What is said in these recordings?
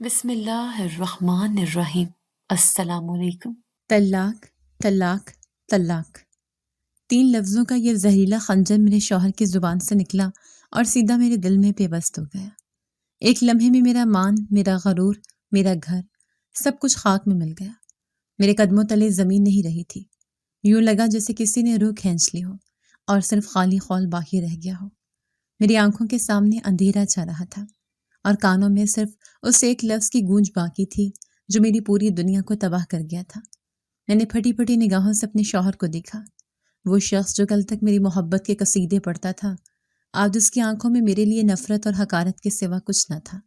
بسم اللہ الرحمن الرحیم۔ السلام علیکم۔ طلاق طلاق طلاق، 3 لفظوں کا یہ زہریلا خنجر میرے شوہر کی زبان سے نکلا اور سیدھا میرے دل میں پیوست ہو گیا۔ ایک لمحے میں میرا مان، میرا غرور، میرا گھر، سب کچھ خاک میں مل گیا۔ میرے قدموں تلے زمین نہیں رہی تھی۔ یوں لگا جیسے کسی نے روح کھینچ لی ہو اور صرف خالی خول باقی رہ گیا ہو۔ میری آنکھوں کے سامنے اندھیرا چھا رہا تھا اور کانوں میں صرف اس ایک لفظ کی گونج باقی تھی جو میری پوری دنیا کو تباہ کر گیا تھا۔ میں نے پھٹی پھٹی نگاہوں سے اپنے شوہر کو دیکھا۔ وہ شخص جو کل تک میری محبت کے قصیدے پڑھتا تھا، آج اس کی آنکھوں میں میرے لیے نفرت اور حقارت کے سوا کچھ نہ تھا۔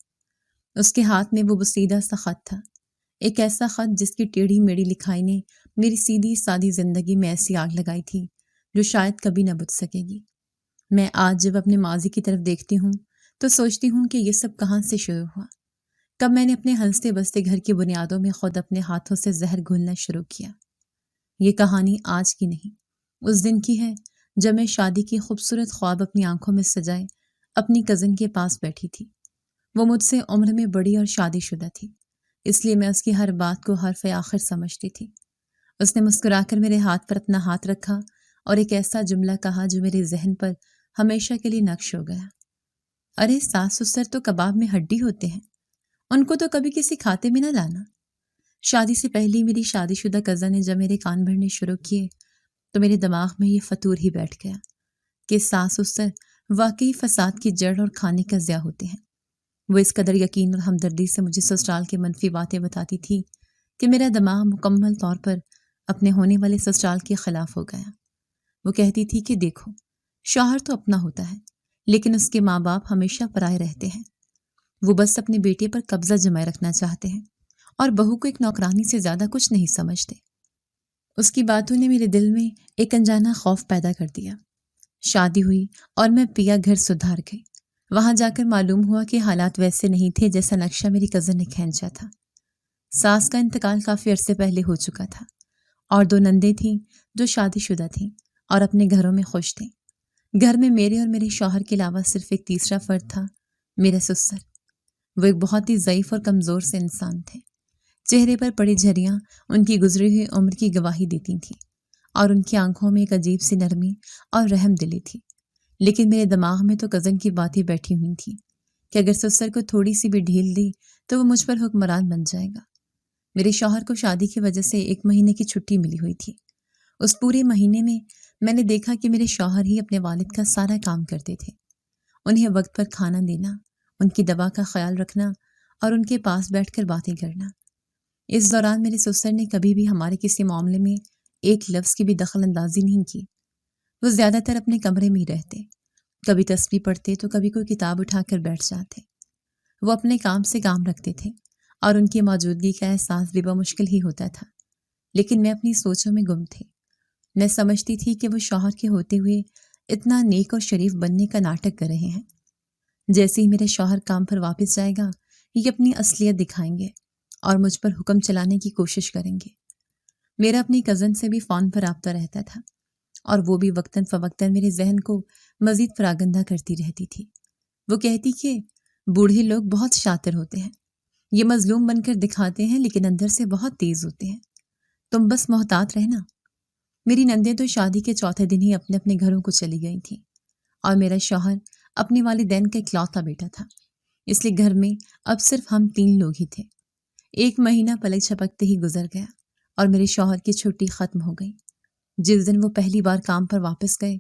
اس کے ہاتھ میں وہ بوسیدہ سا خط تھا، ایک ایسا خط جس کی ٹیڑھی میڑھی لکھائی نے میری سیدھی سادی زندگی میں ایسی آگ لگائی تھی جو شاید کبھی نہ بجھ سکے گی۔ میں آج جب اپنے ماضی کی طرف دیکھتی ہوں تو سوچتی ہوں کہ یہ سب کہاں سے شروع ہوا، کب میں نے اپنے ہنستے بستے گھر کی بنیادوں میں خود اپنے ہاتھوں سے زہر گھولنا شروع کیا۔ یہ کہانی آج کی نہیں، اس دن کی ہے جب میں شادی کی خوبصورت خواب اپنی آنکھوں میں سجائے اپنی کزن کے پاس بیٹھی تھی۔ وہ مجھ سے عمر میں بڑی اور شادی شدہ تھی، اس لیے میں اس کی ہر بات کو حرف آخر سمجھتی تھی۔ اس نے مسکرا کر میرے ہاتھ پر اپنا ہاتھ رکھا اور ایک ایسا جملہ کہا جو میرے ذہن پر ہمیشہ کے لیے نقش ہو گیا۔ ارے ساس سسر تو کباب میں ہڈی ہوتے ہیں، ان کو تو کبھی کسی کھاتے میں نہ لانا۔ شادی سے پہلے میری شادی شدہ کزن نے جب میرے کان بھرنے شروع کیے تو میرے دماغ میں یہ فطور ہی بیٹھ گیا کہ ساس سسر واقعی فساد کی جڑ اور کھانے کا ضیاء ہوتے ہیں۔ وہ اس قدر یقین اور ہمدردی سے مجھے سسرال کی منفی باتیں بتاتی تھی کہ میرا دماغ مکمل طور پر اپنے ہونے والے سسرال کے خلاف ہو گیا۔ وہ کہتی تھی کہ دیکھو، شوہر تو اپنا ہوتا ہے لیکن اس کے ماں باپ ہمیشہ پرائے رہتے ہیں۔ وہ بس اپنے بیٹے پر قبضہ جمائے رکھنا چاہتے ہیں اور بہو کو ایک نوکرانی سے زیادہ کچھ نہیں سمجھتے۔ اس کی باتوں نے میرے دل میں ایک انجانا خوف پیدا کر دیا۔ شادی ہوئی اور میں پیا گھر سدھار گئی۔ وہاں جا کر معلوم ہوا کہ حالات ویسے نہیں تھے جیسا نقشہ میری کزن نے کھینچا تھا۔ ساس کا انتقال کافی عرصے پہلے ہو چکا تھا اور 2 نندیں تھیں جو شادی شدہ تھیں اور اپنے گھروں میں خوش تھیں۔ گھر میں میرے اور میرے شوہر کے علاوہ صرف ایک تیسرا فرد تھا، میرے سسر۔ وہ ایک بہت ہی ضعیف اور کمزور سے انسان تھے۔ چہرے پر پڑی جھریاں ان کی گزری ہوئی عمر کی گواہی دیتی تھیں اور ان کی آنکھوں میں ایک عجیب سی نرمی اور رحم دلی تھی۔ لیکن میرے دماغ میں تو کزن کی باتیں بیٹھی ہوئی تھیں کہ اگر سسر کو تھوڑی سی بھی ڈھیل دی تو وہ مجھ پر حکمران بن جائے گا۔ میرے شوہر کو شادی کی وجہ سے 1 مہینے کی چھٹی ملی ہوئی تھی۔ اس پورے مہینے میں نے دیکھا کہ میرے شوہر ہی اپنے والد کا سارا کام کرتے تھے، انہیں وقت پر کھانا دینا، ان کی دوا کا خیال رکھنا اور ان کے پاس بیٹھ کر باتیں کرنا۔ اس دوران میرے سسر نے کبھی بھی ہمارے کسی معاملے میں ایک لفظ کی بھی دخل اندازی نہیں کی۔ وہ زیادہ تر اپنے کمرے میں ہی رہتے، کبھی تسبیح پڑھتے تو کبھی کوئی کتاب اٹھا کر بیٹھ جاتے۔ وہ اپنے کام سے کام رکھتے تھے اور ان کی موجودگی کا احساس بھی بمشکل ہی ہوتا تھا، لیکن میں اپنی سوچوں میں گم تھی۔ میں سمجھتی تھی کہ وہ شوہر کے ہوتے ہوئے اتنا نیک اور شریف بننے کا ناٹک کر رہے ہیں۔ جیسے ہی میرے شوہر کام پر واپس جائے گا، یہ اپنی اصلیت دکھائیں گے اور مجھ پر حکم چلانے کی کوشش کریں گے۔ میرا اپنی کزن سے بھی فون پر رابطہ رہتا تھا اور وہ بھی وقتاً فوقتاً میرے ذہن کو مزید پراگندہ کرتی رہتی تھی۔ وہ کہتی کہ بوڑھے لوگ بہت شاطر ہوتے ہیں، یہ مظلوم بن کر دکھاتے ہیں لیکن اندر سے بہت تیز ہوتے ہیں، تم بس محتاط رہنا۔ میری نندیں تو شادی کے چوتھے دن ہی اپنے اپنے گھروں کو چلی گئی تھیں اور میرا شوہر اپنے والدین کا اکلوتا بیٹا تھا، اس لیے گھر میں اب صرف ہم 3 لوگ ہی تھے۔ 1 مہینہ پلک چھپکتے ہی گزر گیا اور میرے شوہر کی چھٹی ختم ہو گئی۔ جس دن وہ پہلی بار کام پر واپس گئے،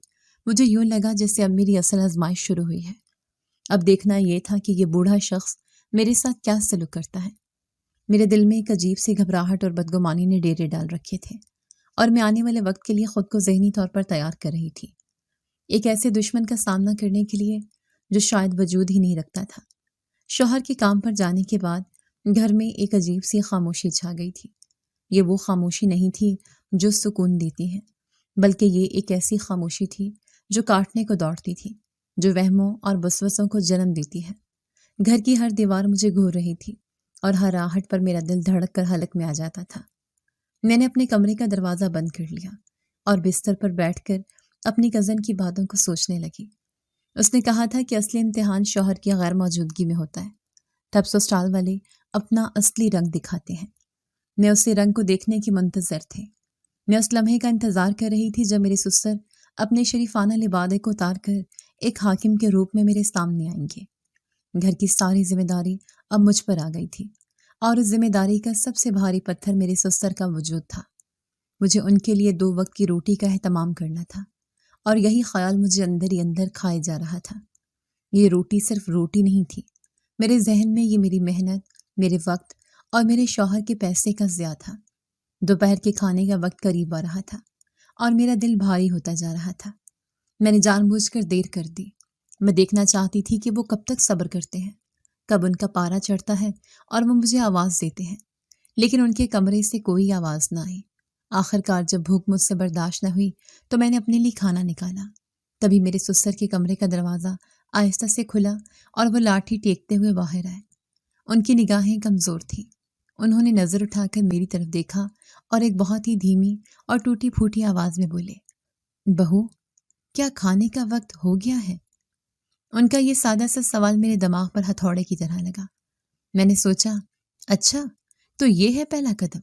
مجھے یوں لگا جیسے اب میری اصل آزمائش شروع ہوئی ہے۔ اب دیکھنا یہ تھا کہ یہ بوڑھا شخص میرے ساتھ کیا سلوک کرتا ہے۔ میرے دل میں ایک عجیب سی گھبراہٹ اور بدگمانی نے ڈیرے ڈال رکھے تھے اور میں آنے والے وقت کے لیے خود کو ذہنی طور پر تیار کر رہی تھی، ایک ایسے دشمن کا سامنا کرنے کے لیے جو شاید وجود ہی نہیں رکھتا تھا۔ شوہر کے کام پر جانے کے بعد گھر میں ایک عجیب سی خاموشی چھا گئی تھی۔ یہ وہ خاموشی نہیں تھی جو سکون دیتی ہے، بلکہ یہ ایک ایسی خاموشی تھی جو کاٹنے کو دوڑتی تھی، جو وہموں اور وسوسوں کو جنم دیتی ہے۔ گھر کی ہر دیوار مجھے گھور رہی تھی اور ہر آہٹ پر میرا دل دھڑک کر حلق میں آ جاتا تھا۔ میں نے اپنے کمرے کا دروازہ بند کر لیا اور بستر پر بیٹھ کر اپنی کزن کی باتوں کو سوچنے لگی۔ اس نے کہا تھا کہ اصلی امتحان شوہر کی غیر موجودگی میں ہوتا ہے، تب سسرال والے اپنا اصلی رنگ دکھاتے ہیں۔ میں اسی رنگ کو دیکھنے کی منتظر تھے۔ میں اس لمحے کا انتظار کر رہی تھی جب میرے سسر اپنے شریفانہ لبادے کو اتار کر ایک حاکم کے روپ میں میرے سامنے آئیں گے۔ گھر کی ساری ذمہ داری اب مجھ پر آ گئی تھی، اور اس ذمہ داری کا سب سے بھاری پتھر میرے سسر کا وجود تھا۔ مجھے ان کے لیے 2 وقت کی روٹی کا اہتمام کرنا تھا، اور یہی خیال مجھے اندر ہی اندر کھائے جا رہا تھا۔ یہ روٹی صرف روٹی نہیں تھی، میرے ذہن میں یہ میری محنت، میرے وقت اور میرے شوہر کے پیسے کا ضیاع تھا۔ دوپہر کے کھانے کا وقت قریب آ رہا تھا اور میرا دل بھاری ہوتا جا رہا تھا۔ میں نے جان بوجھ کر دیر کر دی۔ میں دیکھنا چاہتی تھی کہ وہ کب تک صبر کرتے ہیں، کب ان کا پارا چڑھتا ہے اور وہ مجھے آواز دیتے ہیں، لیکن ان کے کمرے سے کوئی آواز نہ آئی۔ آخر کار جب بھوک مجھ سے برداشت نہ ہوئی تو میں نے اپنے لیے کھانا نکالا۔ تبھی میرے سسر کے کمرے کا دروازہ آہستہ سے کھلا اور وہ لاٹھی ٹیکتے ہوئے باہر آئے۔ ان کی نگاہیں کمزور تھیں۔ انہوں نے نظر اٹھا کر میری طرف دیکھا اور ایک بہت ہی دھیمی اور ٹوٹی پھوٹی آواز میں بولے، بہو، کیا کھانے کا وقت ہو گیا ہے؟ ان کا یہ سادہ سا سوال میرے دماغ پر ہتھوڑے کی طرح لگا۔ میں نے سوچا، اچھا تو یہ ہے پہلا قدم،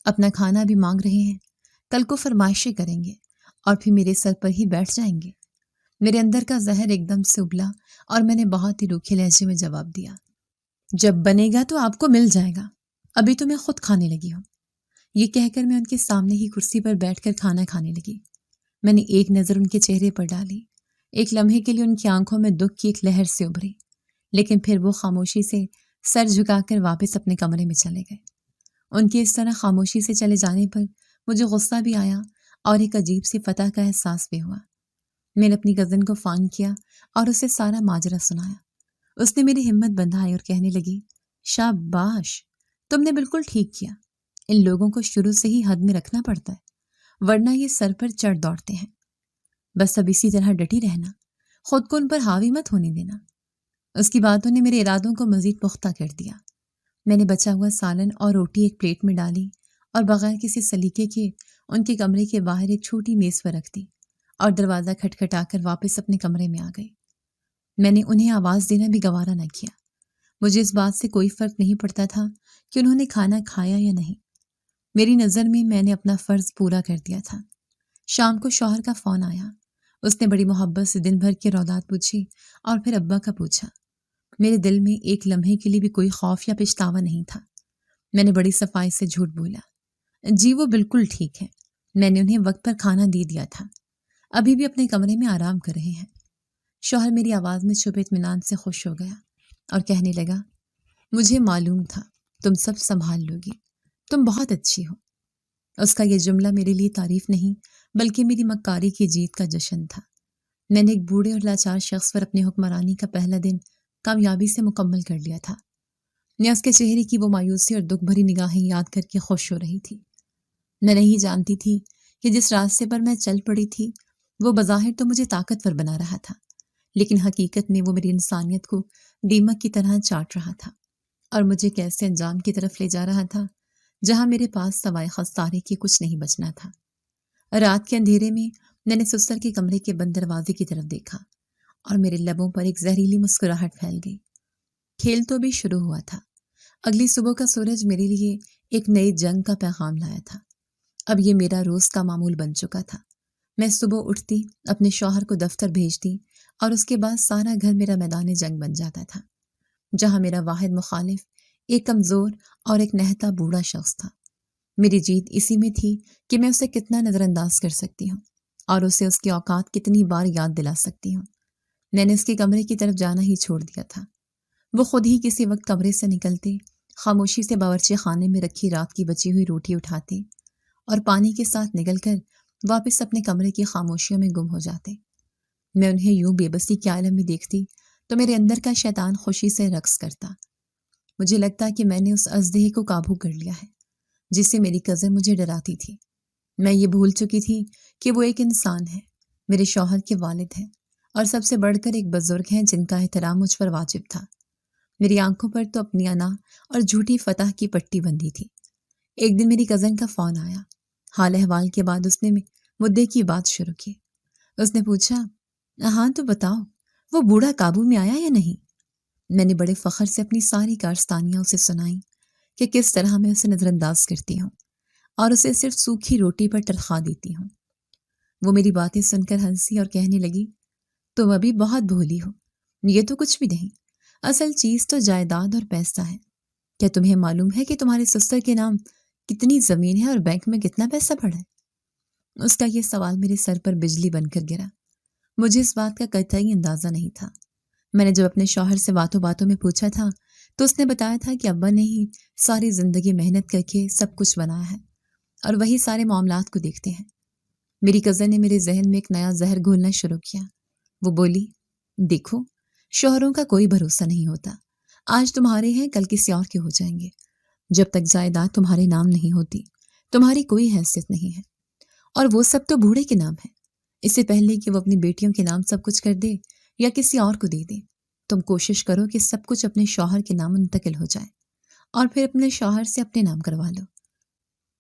اپنا کھانا بھی مانگ رہے ہیں، کل کو فرمائشیں کریں گے اور پھر میرے سر پر ہی بیٹھ جائیں گے۔ میرے اندر کا زہر ایک دم سے ابلا اور میں نے بہت ہی روکھے لہجے میں جواب دیا، جب بنے گا تو آپ کو مل جائے گا، ابھی تو میں خود کھانے لگی ہوں۔ یہ کہہ کر میں ان کے سامنے ہی کرسی پر بیٹھ کر کھانا کھانے لگی۔ میں نے ایک نظر ان کے چہرے پر ڈالی۔ ایک لمحے کے لیے ان کی آنکھوں میں دکھ کی ایک لہر سے ابھری، لیکن پھر وہ خاموشی سے سر جھکا کر واپس اپنے کمرے میں چلے گئے۔ ان کے اس طرح خاموشی سے چلے جانے پر مجھے غصہ بھی آیا اور ایک عجیب سی فتح کا احساس بھی ہوا۔ میں نے اپنی کزن کو فون کیا اور اسے سارا ماجرا سنایا۔ اس نے میری ہمت بندھائی اور کہنے لگی، شاباش، تم نے بالکل ٹھیک کیا۔ ان لوگوں کو شروع سے ہی حد میں رکھنا پڑتا ہے، ورنہ یہ سر پر چڑھ دوڑتے ہیں۔ بس اب اسی طرح ڈٹی رہنا، خود کو ان پر حاوی مت ہونے دینا۔ اس کی باتوں نے میرے ارادوں کو مزید پختہ کر دیا۔ میں نے بچا ہوا سالن اور روٹی ایک پلیٹ میں ڈالی اور بغیر کسی سلیقے کے ان کے کمرے کے باہر ایک چھوٹی میز پر رکھ دی اور دروازہ کھٹکھٹا کر واپس اپنے کمرے میں آ گئی۔ میں نے انہیں آواز دینا بھی گوارا نہ کیا۔ مجھے اس بات سے کوئی فرق نہیں پڑتا تھا کہ انہوں نے کھانا کھایا یا نہیں۔ میری نظر میں نے اپنا فرض پورا کر دیا تھا۔ شام کو شوہر کا فون آیا۔ اس نے بڑی محبت سے دن بھر کی رودات پوچھی اور پھر ابا کا پوچھا۔ میرے دل میں ایک لمحے کے لیے بھی کوئی خوف یا پچھتاوا نہیں تھا۔ میں نے بڑی صفائی سے جھوٹ بولا، جی وہ بالکل ٹھیک ہے، میں نے انہیں وقت پر کھانا دے دیا تھا، ابھی بھی اپنے کمرے میں آرام کر رہے ہیں۔ شوہر میری آواز میں چھپے اطمینان سے خوش ہو گیا اور کہنے لگا، مجھے معلوم تھا تم سب سنبھال لو گی، تم بہت اچھی ہو۔ اس کا یہ جملہ میرے لیے تعریف نہیں بلکہ میری مکاری کی جیت کا جشن تھا۔ میں نے ایک بوڑھے اور لاچار شخص پر اپنی حکمرانی کا پہلا دن کامیابی سے مکمل کر لیا تھا۔ میں اس کے چہرے کی وہ مایوسی اور دکھ بھری نگاہیں یاد کر کے خوش ہو رہی تھی۔ میں نہیں جانتی تھی کہ جس راستے پر میں چل پڑی تھی وہ بظاہر تو مجھے طاقتور بنا رہا تھا، لیکن حقیقت میں وہ میری انسانیت کو دیمک کی طرح چاٹ رہا تھا اور مجھے کیسے انجام کی طرف لے جا رہا تھا جہاں میرے پاس سوائے خسارے کے کچھ نہیں بچنا تھا۔ رات کے اندھیرے میں نے سسر کے کمرے کے بند دروازے کی طرف دیکھا اور میرے لبوں پر ایک زہریلی مسکراہٹ پھیل گئی۔ کھیل تو بھی شروع ہوا تھا۔ اگلی صبح کا سورج میرے لیے ایک نئی جنگ کا پیغام لایا تھا۔ اب یہ میرا روز کا معمول بن چکا تھا۔ میں صبح اٹھتی، اپنے شوہر کو دفتر بھیجتی اور اس کے بعد سارا گھر میرا میدان جنگ بن جاتا تھا، جہاں میرا واحد مخالف ایک کمزور اور ایک نہتا بوڑھا شخص تھا۔ میری جیت اسی میں تھی کہ میں اسے کتنا نظر انداز کر سکتی ہوں اور اسے اس کی اوقات کتنی بار یاد دلا سکتی ہوں۔ میں نے اس کے کمرے کی طرف جانا ہی چھوڑ دیا تھا۔ وہ خود ہی کسی وقت کمرے سے نکلتے، خاموشی سے باورچی خانے میں رکھی رات کی بچی ہوئی روٹی اٹھاتے اور پانی کے ساتھ نگل کر واپس اپنے کمرے کی خاموشیوں میں گم ہو جاتے۔ میں انہیں یوں بے بسی کے عالم میں دیکھتی تو میرے اندر کا شیطان خوشی سے رقص کرتا۔ مجھے لگتا کہ میں نے اس اژدہے کو قابو کر لیا ہے جس سے میری کزن مجھے ڈراتی تھی۔ میں یہ بھول چکی تھی کہ وہ ایک انسان ہے، میرے شوہر کے والد ہیں اور سب سے بڑھ کر ایک بزرگ ہیں جن کا احترام مجھ پر واجب تھا۔ میری آنکھوں پر تو اپنی انا اور جھوٹی فتح کی پٹی بندھی تھی۔ ایک دن میری کزن کا فون آیا۔ حال احوال کے بعد اس نے مدعے کی بات شروع کی۔ اس نے پوچھا، ہاں تو بتاؤ وہ بوڑھا قابو میں آیا یا نہیں؟ میں نے بڑے فخر سے اپنی ساری کارستانیاں اسے سنائیں کہ کس طرح میں اسے نظر انداز کرتی ہوں اور اسے صرف سوکھی روٹی پر تنخواہ دیتی ہوں۔ وہ میری باتیں سن کر ہنسی اور کہنے لگی، تم ابھی بہت بھولی ہو، یہ تو کچھ بھی نہیں، اصل چیز تو جائیداد اور پیسہ ہے۔ کیا تمہیں معلوم ہے کہ تمہارے سسر کے نام کتنی زمین ہے اور بینک میں کتنا پیسہ پڑا ہے؟ اس کا یہ سوال میرے سر پر بجلی بن کر گرا۔ مجھے اس بات کا قطعی اندازہ نہیں تھا۔ میں نے جب اپنے شوہر سے باتوں باتوں میں پوچھا تھا تو اس نے بتایا تھا کہ ابا نے ہی ساری زندگی محنت کر کے سب کچھ بنایا ہے اور وہی سارے معاملات کو دیکھتے ہیں۔ میری کزن نے میرے ذہن میں ایک نیا زہر گھولنا شروع کیا۔ وہ بولی، دیکھو، شوہروں کا کوئی بھروسہ نہیں ہوتا، آج تمہارے ہیں کل کسی اور کے ہو جائیں گے۔ جب تک جائیداد تمہارے نام نہیں ہوتی تمہاری کوئی حیثیت نہیں ہے، اور وہ سب تو بوڑھے کے نام ہے۔ اس سے پہلے کہ وہ اپنی بیٹیوں کے نام سب کچھ کر دے یا کسی اور کو دے دے، تم کوشش کرو کہ سب کچھ اپنے شوہر کے نام منتقل ہو جائے اور پھر اپنے شوہر سے اپنے نام کروا لو۔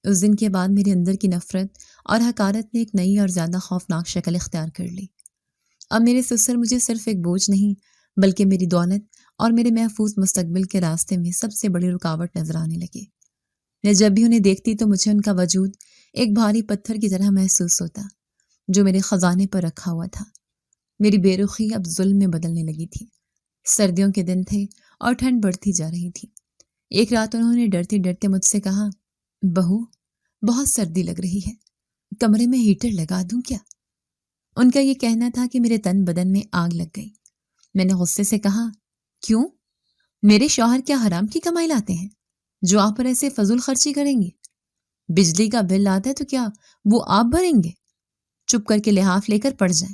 اس دن کے بعد میرے اندر کی نفرت اور حقارت نے ایک نئی اور زیادہ خوفناک شکل اختیار کر لی۔ اب میرے سسر مجھے صرف ایک بوجھ نہیں بلکہ میری دولت اور میرے محفوظ مستقبل کے راستے میں سب سے بڑی رکاوٹ نظر آنے لگے۔ میں جب بھی انہیں دیکھتی تو مجھے ان کا وجود ایک بھاری پتھر کی طرح محسوس ہوتا جو میرے خزانے پر رکھا ہوا تھا۔ میری بے رخی اب ظلم میں بدلنے لگی تھی۔ سردیوں کے دن تھے اور ٹھنڈ بڑھتی جا رہی تھی۔ ایک رات انہوں نے ڈرتے ڈرتے مجھ سے کہا، بہو، بہت سردی لگ رہی ہے، کمرے میں ہیٹر لگا دوں کیا؟ ان کا یہ کہنا تھا کہ میرے تن بدن میں آگ لگ گئی۔ میں نے غصے سے کہا، کیوں؟ میرے شوہر کیا حرام کی کمائی لاتے ہیں جو آپ پر ایسے فضول خرچی کریں گے؟ بجلی کا بل آتا ہے تو کیا وہ آپ بھریں گے؟ چپ کر کے لحاف لے کر پڑ جائیں،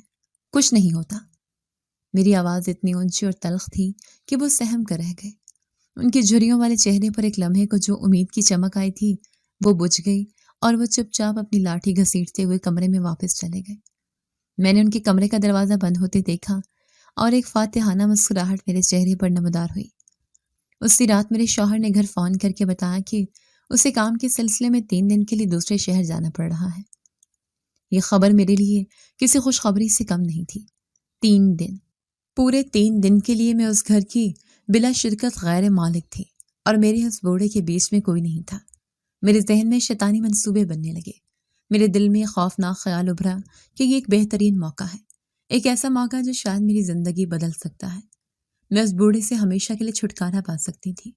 کچھ نہیں ہوتا۔ میری آواز اتنی اونچی اور تلخ تھی کہ وہ سہم کر رہ گئے۔ ان کے جھریوں والے چہرے پر ایک لمحے کو جو امید کی چمک آئی تھی وہ بجھ گئی اور وہ چپ چاپ اپنی لاٹھی گھسیٹتے ہوئے کمرے میں واپس چلے گئے۔ میں نے ان کے کمرے کا دروازہ بند ہوتے دیکھا اور ایک فاتحانہ مسکراہٹ میرے چہرے پر نمودار ہوئی۔ اسی رات میرے شوہر نے گھر فون کر کے بتایا کہ اسے کام کے سلسلے میں 3 دن کے لیے دوسرے شہر جانا پڑ رہا ہے۔ یہ خبر میرے لیے کسی خوشخبری سے کم نہیں تھی۔ 3 دن، پورے 3 دن کے لیے میں اس گھر کی بلا شرکت غیر مالک تھی اور میرے اس بوڑھے کے بیچ میں کوئی نہیں تھا۔ میرے ذہن میں شیطانی منصوبے بننے لگے۔ میرے دل میں خوفناک خیال ابھرا کہ یہ ایک بہترین موقع ہے، ایک ایسا موقع جو شاید میری زندگی بدل سکتا ہے۔ میں اس بوڑھے سے ہمیشہ کے لیے چھٹکارا پا سکتی تھی۔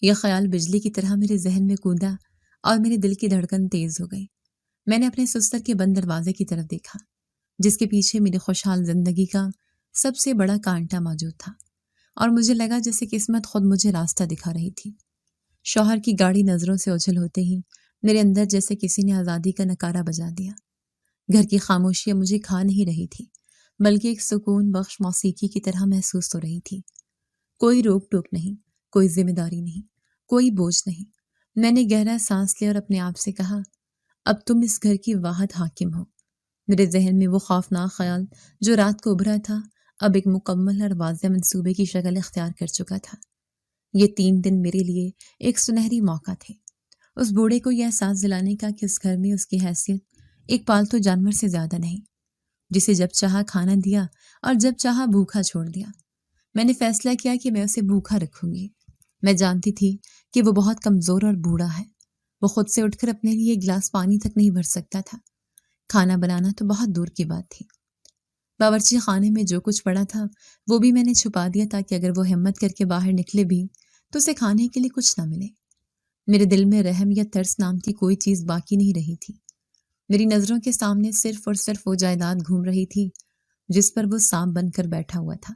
یہ خیال بجلی کی طرح میرے ذہن میں کوندا اور میرے دل کی دھڑکن تیز ہو گئی۔ میں نے اپنے سسر کے بند دروازے کی طرف دیکھا جس کے پیچھے میری خوشحال زندگی کا سب سے بڑا کانٹا موجود تھا، اور مجھے لگا جیسے قسمت خود مجھے راستہ دکھا رہی تھی۔ شوہر کی گاڑی نظروں سے اوجھل ہوتے ہی میرے اندر جیسے کسی نے آزادی کا نکارہ بجا دیا۔ گھر کی خاموشی اب مجھے کھا نہیں رہی تھی بلکہ ایک سکون بخش موسیقی کی طرح محسوس ہو رہی تھی۔ کوئی روک ٹوک نہیں، کوئی ذمہ داری نہیں، کوئی بوجھ نہیں۔ میں نے گہرا سانس لیا اور اپنے آپ سے کہا، اب تم اس گھر کی واحد حاکم ہو۔ میرے ذہن میں وہ خوفناک خیال جو رات کو ابھرا تھا اب ایک مکمل اور واضح منصوبے کی شکل اختیار کر چکا تھا۔ یہ 3 دن میرے لیے ایک سنہری موقع تھے، اس بوڑھے کو یہ احساس دلانے کا کہ اس گھر میں اس کی حیثیت ایک پالتو جانور سے زیادہ نہیں، جسے جب چاہا کھانا دیا اور جب چاہا بھوکا چھوڑ دیا۔ میں نے فیصلہ کیا کہ میں اسے بھوکا رکھوں گی۔ میں جانتی تھی کہ وہ بہت کمزور اور بوڑھا ہے، وہ خود سے اٹھ کر اپنے لیے ایک گلاس پانی تک نہیں بھر سکتا تھا، کھانا بنانا تو بہت دور کی بات تھی۔ باورچی خانے میں جو کچھ پڑا تھا وہ بھی میں نے چھپا دیا تاکہ اگر وہ ہمت کر کے باہر نکلے بھی تو اسے کھانے کے لیے کچھ نہ ملے۔ میرے دل میں رحم یا ترس نام کی کوئی چیز باقی نہیں رہی تھی۔ میری نظروں کے سامنے صرف اور صرف وہ جائیداد گھوم رہی تھی جس پر وہ سانپ بن کر بیٹھا ہوا تھا۔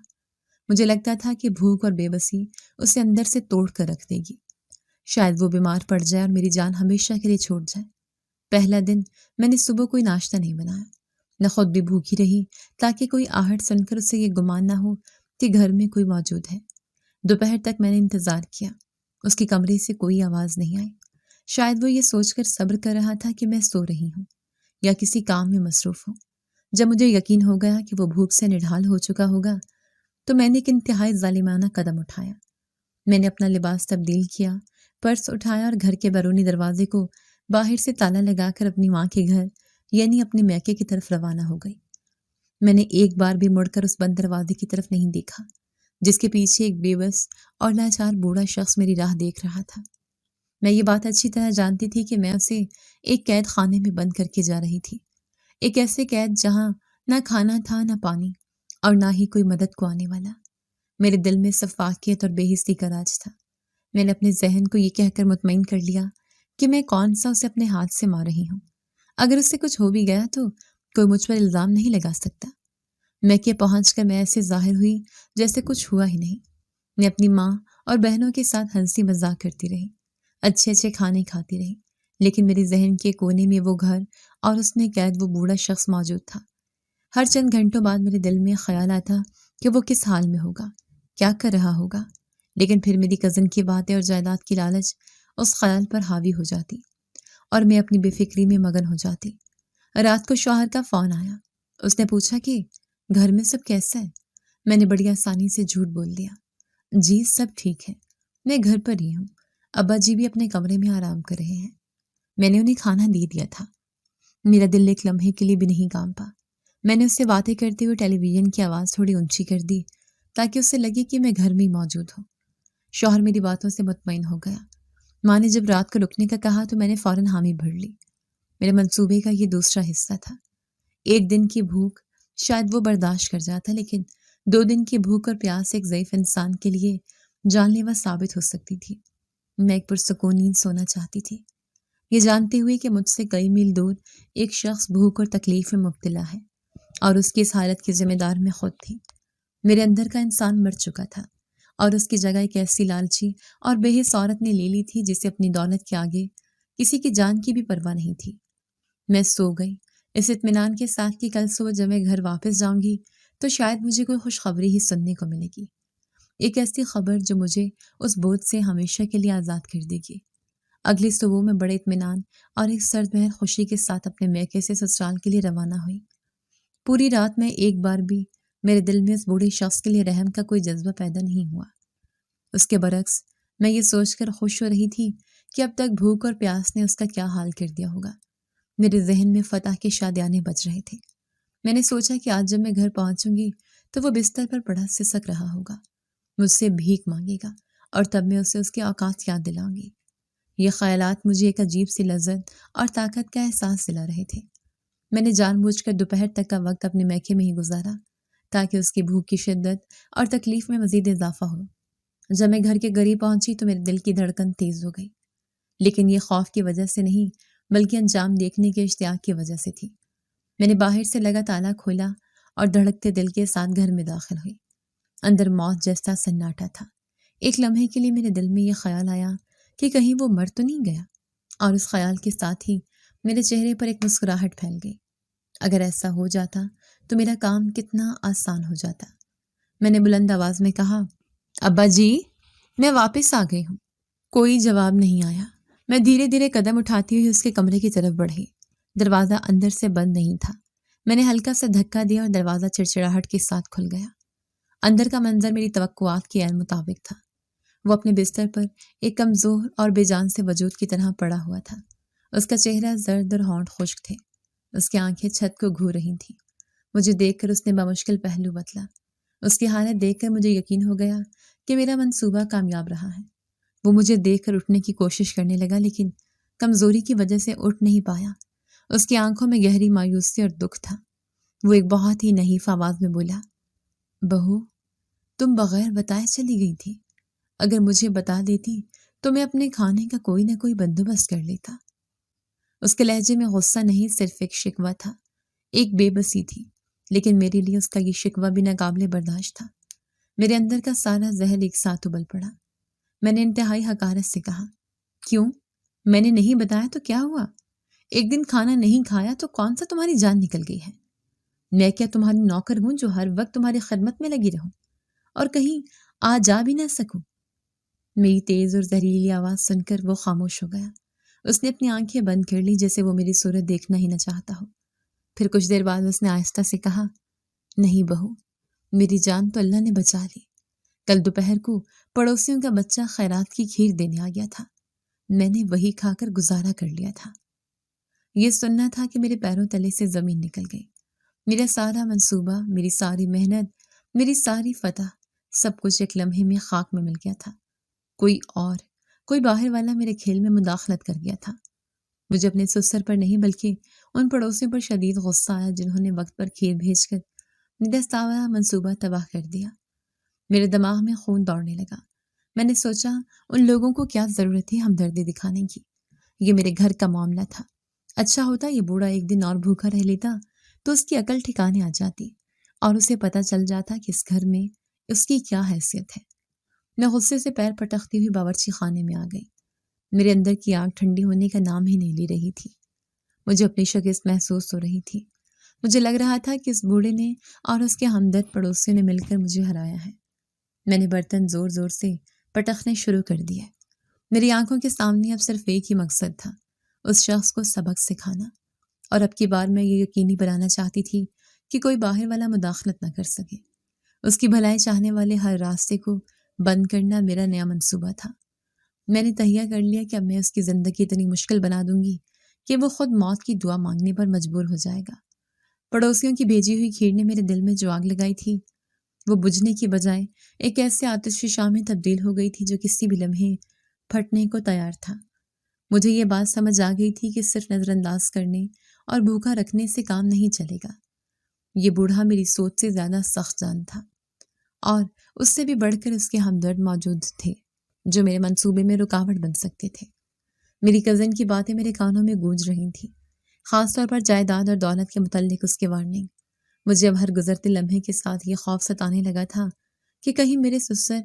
مجھے لگتا تھا کہ بھوک اور بے بسی اسے اندر سے توڑ کر رکھ دے گی، شاید وہ بیمار پڑ جائے اور میری جان ہمیشہ کے لیے چھوڑ جائے۔ پہلا دن میں نے صبح کوئی ناشتہ نہیں بنایا، نہ خود بھی بھوکی رہی تاکہ کوئی آہٹ سن کر اسے یہ گمان نہ ہو کہ گھر میں کوئی موجود ہے۔ دوپہر تک میں نے انتظار کیا، اس کی کمرے سے کوئی آواز نہیں آئی۔ شاید وہ یہ سوچ کر صبر کر رہا تھا کہ میں سو رہی ہوں یا کسی کام میں مصروف ہوں۔ جب مجھے یقین ہو گیا کہ وہ بھوک سے نڈھال ہو چکا ہوگا تو میں نے ایک انتہائی ظالمانہ قدم اٹھایا۔ میں نے اپنا لباس تبدیل کیا، پرس اٹھایا اور گھر کے بیرونی دروازے کو باہر سے تالا لگا کر اپنی ماں کے گھر یعنی اپنے میکے کی طرف روانہ ہو گئی۔ میں نے ایک بار بھی مڑ کر اس بند دروازے کی طرف نہیں دیکھا جس کے پیچھے ایک بے بس اور لاچار بوڑھا شخص میری راہ دیکھ رہا تھا۔ میں یہ بات اچھی طرح جانتی تھی کہ میں اسے ایک قید خانے میں بند کر کے جا رہی تھی، ایک ایسے قید جہاں نہ کھانا تھا نہ پانی اور نہ ہی کوئی مدد کو آنے والا۔ میرے دل میں سفاکیت اور بے حسی کا راج تھا۔ میں نے اپنے ذہن کو یہ کہہ کر مطمئن کر لیا کہ میں کون سا اسے اپنے ہاتھ سے مار رہی ہوں، اگر اس سے کچھ ہو بھی گیا تو کوئی مجھ پر الزام نہیں لگا سکتا۔ میں کہ پہنچ کر میں ایسے ظاہر ہوئی جیسے کچھ ہوا ہی نہیں۔ میں اپنی ماں اور بہنوں کے ساتھ ہنسی مذاق کرتی رہی، اچھے اچھے کھانے کھاتی رہی، لیکن میرے ذہن کے کونے میں وہ گھر اور اس میں قید وہ بوڑھا شخص موجود تھا۔ ہر چند گھنٹوں بعد میرے دل میں خیال آتا کہ وہ کس حال میں ہوگا، کیا کر رہا ہوگا، لیکن پھر میری کزن کی باتیں اور جائیداد کی لالچ اس خیال پر حاوی ہو جاتی اور میں اپنی بے فکری میں مگن ہو جاتی۔ رات کو شوہر کا فون آیا۔ اس نے پوچھا کہ گھر میں سب کیسا ہے؟ میں نے بڑی آسانی سے جھوٹ بول دیا، جی سب ٹھیک ہے، میں گھر پر ہی ہوں، ابا جی بھی اپنے کمرے میں آرام کر رہے ہیں۔ میں نے انہیں کھانا دے دیا تھا۔ میرا دل ایک لمحے کے لیے بھی نہیں کام پا۔ میں نے اس سے باتیں کرتے ہوئے ٹیلی ویژن کی آواز تھوڑی اونچی کر دی تاکہ اسے لگے کہ میں گھر میں ہی موجود ہوں۔ شوہر میری باتوں سے مطمئن ہو گیا۔ ماں نے جب رات کو رکنے کا کہا تو میں نے فوراً حامی بھر لی۔ میرے منصوبے کا یہ دوسرا حصہ تھا۔ ایک دن کی بھوک شاید وہ برداشت کر جاتا، لیکن 2 دن کی بھوک اور پیاس ایک ضعیف انسان کے لیے جان لیوا ثابت ہو سکتی تھی۔ میں ایک پرسکون نیند سونا چاہتی تھی، یہ جانتے ہوئے کہ مجھ سے کئی میل دور ایک شخص بھوک اور تکلیف میں مبتلا ہے اور اس کی اس حالت کی ذمہ دار میں خود تھی۔ میرے اندر کا انسان مر چکا تھا اور اس کی جگہ ایک ایسی لالچی اور بے حس عورت نے لے لی تھی جسے اپنی دولت کے آگے کسی کی جان کی بھی پرواہ نہیں تھی۔ میں سو گئی اس اطمینان کے ساتھ کہ کل صبح جب میں گھر واپس جاؤں گی تو شاید مجھے کوئی خوشخبری ہی سننے کو ملے گی، ایک ایسی خبر جو مجھے اس بوجھ سے ہمیشہ کے لیے آزاد کر دے گی۔ اگلی صبح میں بڑے اطمینان اور ایک سرد مہر خوشی کے ساتھ اپنے میکے سے سسرال کے لیے روانہ ہوئی۔ پوری رات میں ایک بار بھی میرے دل میں اس بوڑھے شخص کے لیے رحم کا کوئی جذبہ پیدا نہیں ہوا۔ اس کے برعکس میں یہ سوچ کر خوش ہو رہی تھی کہ اب تک بھوک اور پیاس نے اس کا کیا حال کر دیا ہوگا۔ میرے ذہن میں فتح کے شادیانے بج رہے تھے۔ میں نے سوچا کہ آج جب میں گھر پہنچوں گی تو وہ بستر پر پڑا سسک رہا ہوگا، مجھ سے بھیک مانگے گا اور تب میں اسے اس کے اوقات یاد دلاؤں گی۔ یہ خیالات مجھے ایک عجیب سی لذت اور طاقت کا احساس دلا رہے تھے۔ میں نے جان بوجھ کر دوپہر تک کا وقت اپنے میکے میں ہی گزارا تاکہ اس کی بھوک کی شدت اور تکلیف میں مزید اضافہ ہو۔ جب میں گھر کے قریب پہنچی تو میرے دل کی دھڑکن تیز ہو گئی، لیکن یہ خوف کی وجہ سے نہیں بلکہ انجام دیکھنے کے اشتیاق کی وجہ سے تھی۔ میں نے باہر سے لگا تالا کھولا اور دھڑکتے دل کے ساتھ گھر میں داخل ہوئی۔ اندر موت جیسا سناٹا تھا۔ ایک لمحے کے لیے میرے دل میں یہ خیال آیا کہ کہیں وہ مر تو نہیں گیا، اور اس خیال کے ساتھ ہی میرے چہرے پر ایک مسکراہٹ پھیل گئی۔ اگر ایسا ہو جاتا تو میرا کام کتنا آسان ہو جاتا۔ میں نے بلند آواز میں کہا، ابا جی میں واپس آ گئی ہوں۔ کوئی جواب نہیں آیا۔ میں دھیرے دھیرے قدم اٹھاتی ہوئی اس کے کمرے کی طرف بڑھی۔ دروازہ اندر سے بند نہیں تھا۔ میں نے ہلکا سا دھکا دیا اور دروازہ چڑچڑاہٹ کے ساتھ کھل گیا۔ اندر کا منظر میری توقعات کے عین مطابق تھا۔ وہ اپنے بستر پر ایک کمزور اور بے جان سے وجود کی طرح پڑا ہوا تھا۔ اس کا چہرہ زرد اور ہونٹ خشک تھے۔ اس کی آنکھیں چھت کو گھور رہی تھیں۔ مجھے دیکھ کر اس نے بمشکل پہلو بدلا۔ اس کی حالت دیکھ کر مجھے یقین ہو گیا کہ میرا منصوبہ کامیاب رہا ہے۔ وہ مجھے دیکھ کر اٹھنے کی کوشش کرنے لگا، لیکن کمزوری کی وجہ سے اٹھ نہیں پایا۔ اس کی آنکھوں میں گہری مایوسی اور دکھ تھا۔ وہ ایک بہت ہی نحیف آواز میں بولا، بہو تم بغیر بتائے چلی گئی تھی۔ اگر مجھے بتا دیتی تو میں اپنے کھانے کا کوئی نہ کوئی بندوبست کر لیتا۔ اس کے لہجے میں غصہ نہیں، صرف ایک شکوہ تھا، ایک بے بسی تھی، لیکن میرے لیے اس کا یہ شکوہ بھی ناقابل برداشت تھا۔ میرے اندر کا سارا زہر ایک ساتھ ابل پڑا۔ میں نے انتہائی حقارت سے کہا، کیوں؟ میں نے نہیں بتایا تو کیا ہوا؟ ایک دن کھانا نہیں کھایا تو کون سا تمہاری جان نکل گئی ہے؟ میں کیا تمہاری نوکر ہوں جو ہر وقت تمہاری خدمت میں لگی رہوں اور کہیں آ جا بھی نہ سکوں؟ میری تیز اور زہریلی آواز سن کر وہ خاموش ہو گیا۔ اس نے اپنی آنکھیں بند کر لی جیسے وہ میری صورت دیکھنا ہی نہ چاہتا ہو۔ پھر کچھ دیر بعد اس نے آہستہ سے کہا، نہیں بہو، میری جان تو اللہ نے بچا لی۔ کل دوپہر کو پڑوسیوں کا بچہ خیرات کی کھیر دینے آ گیا تھا، میں نے وہی کھا کر گزارا کر لیا تھا۔ یہ سننا تھا کہ میرے پیروں تلے سے زمین نکل گئی۔ میرا سارا منصوبہ، میری ساری محنت، میری ساری فتح، سب کچھ ایک لمحے میں خاک میں مل گیا تھا۔ کوئی اور کوئی باہر والا میرے کھیل میں مداخلت کر گیا تھا۔ مجھے اپنے سسر پر نہیں بلکہ ان پڑوسیوں پر شدید غصہ آیا جنہوں نے وقت پر کھیر بھیج کر میرا سارا منصوبہ تباہ کر دیا۔ میرے دماغ میں خون دوڑنے لگا۔ میں نے سوچا ان لوگوں کو کیا ضرورت تھی ہمدردی دکھانے کی، یہ میرے گھر کا معاملہ تھا۔ اچھا ہوتا یہ بوڑھا ایک دن اور بھوکا رہ لیتا تو اس کی عقل ٹھکانے آ جاتی اور اسے پتہ چل جاتا کہ اس گھر میں اس کی کیا حیثیت ہے۔ میں غصے سے پیر پٹکتی ہوئی باورچی خانے میں آ گئی۔ میرے اندر کی آگ ٹھنڈی ہونے کا نام ہی نہیں لے رہی تھی۔ مجھے اپنی شکست محسوس ہو رہی تھی۔ مجھے لگ رہا تھا کہ اس بوڑھے نے اور اس کے ہمدرد پڑوسیوں نے مل کر مجھے ہرایا ہے۔ میں نے برتن زور زور سے پٹخنے شروع کر دیے۔ میری آنکھوں کے سامنے اب صرف ایک ہی مقصد تھا، اس شخص کو سبق سکھانا، اور اب کی بار میں یہ یقینی بنانا چاہتی تھی کہ کوئی باہر والا مداخلت نہ کر سکے۔ اس کی بھلائی چاہنے والے ہر راستے کو بند کرنا میرا نیا منصوبہ تھا۔ میں نے تہیہ کر لیا کہ اب میں اس کی زندگی اتنی مشکل بنا دوں گی کہ وہ خود موت کی دعا مانگنے پر مجبور ہو جائے گا۔ پڑوسیوں کی بھیجی ہوئی کھیر نے میرے دل میں جو آگ لگائی تھی وہ بجھنے کی بجائے ایک ایسے آتش فشاں میں تبدیل ہو گئی تھی جو کسی بھی لمحے پھٹنے کو تیار تھا۔ مجھے یہ بات سمجھ آ گئی تھی کہ صرف نظر انداز کرنے اور بھوکا رکھنے سے کام نہیں چلے گا۔ یہ بوڑھا میری سوچ سے زیادہ سخت جان تھا، اور اس سے بھی بڑھ کر اس کے ہمدرد موجود تھے جو میرے منصوبے میں رکاوٹ بن سکتے تھے۔ میری کزن کی باتیں میرے کانوں میں گونج رہی تھیں، خاص طور پر جائیداد اور دولت کے متعلق اس کی وارننگ۔ مجھے اب ہر گزرتے لمحے کے ساتھ یہ خوف ستانے لگا تھا کہ کہیں میرے سسر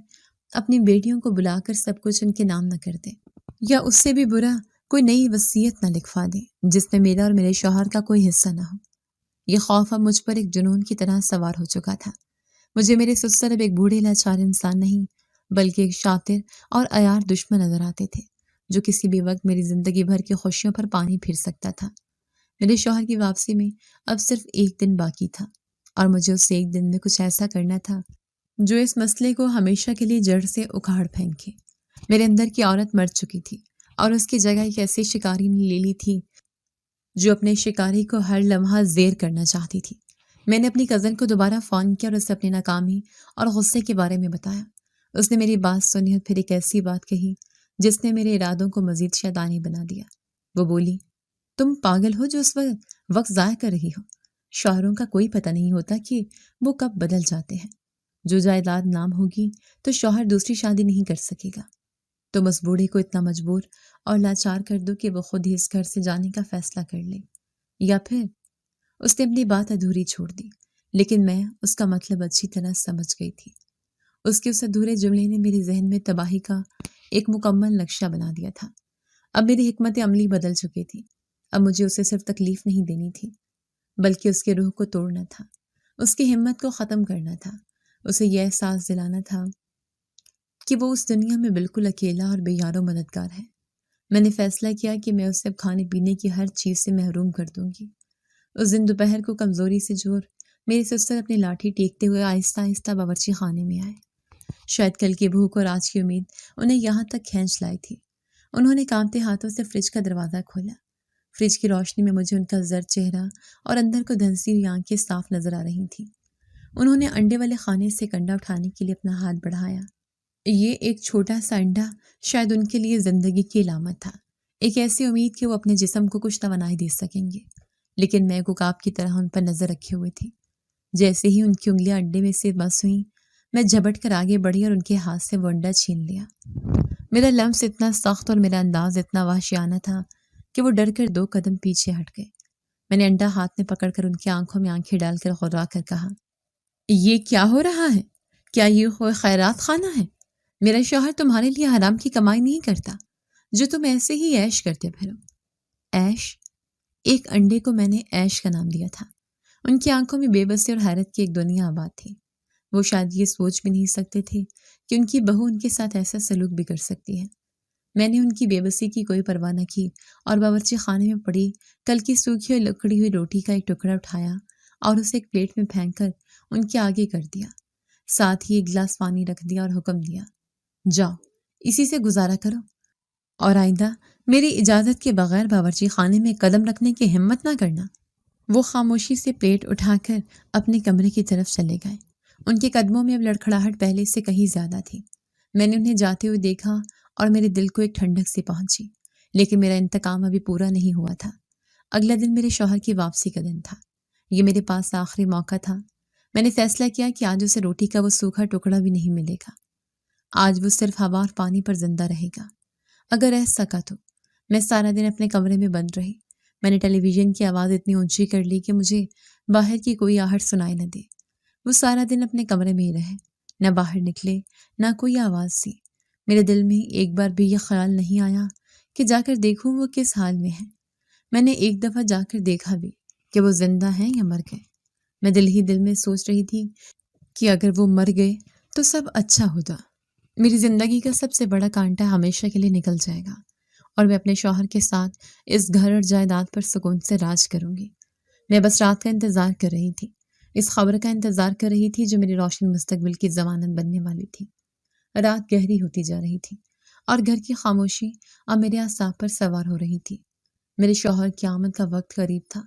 اپنی بیٹیوں کو بلا کر سب کچھ ان کے نام نہ کر دے، یا اس سے بھی برا کوئی نئی وصیت نہ لکھوا دے جس میں میرا اور میرے شوہر کا کوئی حصہ نہ ہو۔ یہ خوف اب مجھ پر ایک جنون کی طرح سوار ہو چکا تھا۔ مجھے میرے سسر اب ایک بوڑھے لاچار انسان نہیں بلکہ ایک شاطر اور عیار دشمن نظر آتے تھے جو کسی بھی وقت میری زندگی بھر کی خوشیوں پر پانی پھر سکتا تھا۔ میرے شوہر کی واپسی میں اب صرف ایک دن باقی تھا، اور مجھے اس ایک دن میں کچھ ایسا کرنا تھا جو اس مسئلے کو ہمیشہ کے لیے جڑ سے اکھاڑ پھینکے۔ میرے اندر کی عورت مر چکی تھی اور اس کی جگہ ایک ایسی شکاری نے لے لی تھی جو اپنے شکاری کو ہر لمحہ زیر کرنا چاہتی تھی۔ میں نے اپنی کزن کو دوبارہ فون کیا اور اسے اپنی ناکامی اور غصے کے بارے میں بتایا۔ اس نے میری بات سنی اور پھر ایک ایسی بات کہی جس نے میرے ارادوں کو مزید شیطانی بنا دیا۔ وہ بولی، تم پاگل ہو جو اس وقت ضائع کر رہی ہو۔ شوہروں کا کوئی پتہ نہیں ہوتا کہ وہ کب بدل جاتے ہیں۔ جو جائیداد نام ہوگی تو شوہر دوسری شادی نہیں کر سکے گا۔ تم اس بوڑھے کو اتنا مجبور اور لاچار کر دو کہ وہ خود ہی اس گھر سے جانے کا فیصلہ کر لے، یا پھر اس نے اپنی بات ادھوری چھوڑ دی، لیکن میں اس کا مطلب اچھی طرح سمجھ گئی تھی۔ اس کے اس ادھورے جملے نے میرے ذہن میں تباہی کا ایک مکمل نقشہ بنا دیا تھا۔ اب میری حکمت عملی بدل چکی تھی۔ اب مجھے اسے صرف تکلیف نہیں دینی تھی بلکہ اس کے روح کو توڑنا تھا، اس کی ہمت کو ختم کرنا تھا، اسے یہ احساس دلانا تھا کہ وہ اس دنیا میں بالکل اکیلا اور بے یار و مددگار ہے۔ میں نے فیصلہ کیا کہ میں اسے اب کھانے پینے کی ہر چیز سے محروم کر دوں گی۔ اس دن دوپہر کو کمزوری سے جور میرے سسر اپنی لاٹھی ٹیکتے ہوئے آہستہ آہستہ باورچی خانے میں آئے۔ شاید کل کی بھوک اور آج کی امید انہیں یہاں تک کھینچ لائی تھی۔ انہوں نے کانپتے ہاتھوں سے فریج کا دروازہ کھولا۔ فریج کی روشنی میں مجھے ان کا زرد چہرہ اور اندر کو دھنسی ہوئی آنکھیں صاف نظر آ رہی تھیں۔ انہوں نے انڈے والے خانے سے ایک انڈا اٹھانے کے لیے اپنا ہاتھ بڑھایا۔ یہ ایک چھوٹا سا انڈا شاید ان کے لیے زندگی کی علامت تھا، ایک ایسی امید کہ وہ اپنے جسم کو کچھ توانائی دے سکیں گے، لیکن میں عقاب کی طرح ان پر نظر رکھے ہوئے تھی۔ جیسے ہی ان کی انگلیاں انڈے میں سے بس ہوئیں، میں جھپٹ کر آگے بڑھی اور ان کے ہاتھ سے وہ انڈا چھین لیا۔ میرا لمس اتنا سخت اور میرا انداز اتنا وحشیانہ تھا کہ وہ ڈر کر 2 قدم پیچھے ہٹ گئے۔ میں نے انڈا ہاتھ میں پکڑ کر ان کی آنکھوں میں آنکھیں ڈال کر غرا کر کہا، یہ کیا ہو رہا ہے؟ کیا یہ کوئی خیرات خانہ ہے؟ میرا شوہر تمہارے لیے حرام کی کمائی نہیں کرتا جو تم ایسے ہی عیش کرتے پھرو۔ عیش؟ ایک انڈے کو میں نے عیش کا نام دیا تھا۔ ان کی آنکھوں میں بے بسی اور حیرت کی ایک دنیا آباد تھی۔ وہ شاید یہ سوچ بھی نہیں سکتے تھے کہ ان کی بہو ان کے ساتھ ایسا سلوک بھی کر سکتی ہے۔ میں نے ان کی بے بسی کی کوئی پرواہ نہ کی اور باورچی خانے میں پڑی کل کی سوکھی اور لکڑی ہوئی روٹی کا ایک ٹکڑا اٹھایا اور اسے ایک پلیٹ میں پھینک کر ان کے آگے کر دیا۔ ساتھ ہی ایک گلاس پانی رکھ دیا اور حکم دیا، جاؤ اسی سے گزارا کرو، اور آئندہ میری اجازت کے بغیر باورچی خانے میں قدم رکھنے کی ہمت نہ کرنا۔ وہ خاموشی سے پلیٹ اٹھا کر اپنے کمرے کی طرف چلے گئے۔ ان کے قدموں میں اب لڑکھڑاہٹ پہلے سے کہیں زیادہ تھی۔ میں نے انہیں جاتے ہوئے دیکھا اور میرے دل کو ایک ٹھنڈک سی پہنچی۔ لیکن میرا انتقام ابھی پورا نہیں ہوا تھا۔ اگلا دن میرے شوہر کی واپسی کا دن تھا۔ یہ میرے پاس آخری موقع تھا۔ میں نے فیصلہ کیا کہ آج اسے روٹی کا وہ سوکھا ٹکڑا بھی نہیں ملے گا۔ آج وہ صرف ہوا اور پانی پر زندہ رہے گا۔ اگر رہ سکا تو۔ میں سارا دن اپنے کمرے میں بند رہی۔ میں نے ٹیلی ویژن کی آواز اتنی اونچی کر لی کہ مجھے باہر کی کوئی آہٹ سنائی نہ دے۔ وہ سارا دن اپنے کمرے میں ہی رہے، نہ باہر نکلے، نہ کوئی آواز سی۔ میرے دل میں ایک بار بھی یہ خیال نہیں آیا کہ جا کر دیکھوں وہ کس حال میں ہے۔ میں نے ایک دفعہ جا کر دیکھا بھی کہ وہ زندہ ہیں یا مر گئے۔ میں دل ہی دل میں سوچ رہی تھی کہ اگر وہ مر گئے تو سب اچھا ہوتا۔ میری زندگی کا سب سے بڑا کانٹا ہمیشہ کے لیے نکل جائے گا اور میں اپنے شوہر کے ساتھ اس گھر اور جائیداد پر سکون سے راج کروں گی۔ میں بس رات کا انتظار کر رہی تھی، اس خبر کا انتظار کر رہی تھی جو میرے روشن مستقبل کی ضمانت بننے والی تھی۔ رات گہری ہوتی جا رہی تھی اور گھر کی خاموشی اب میرے اعصاب پر سوار ہو رہی تھی۔ میرے شوہر کی آمد کا وقت قریب تھا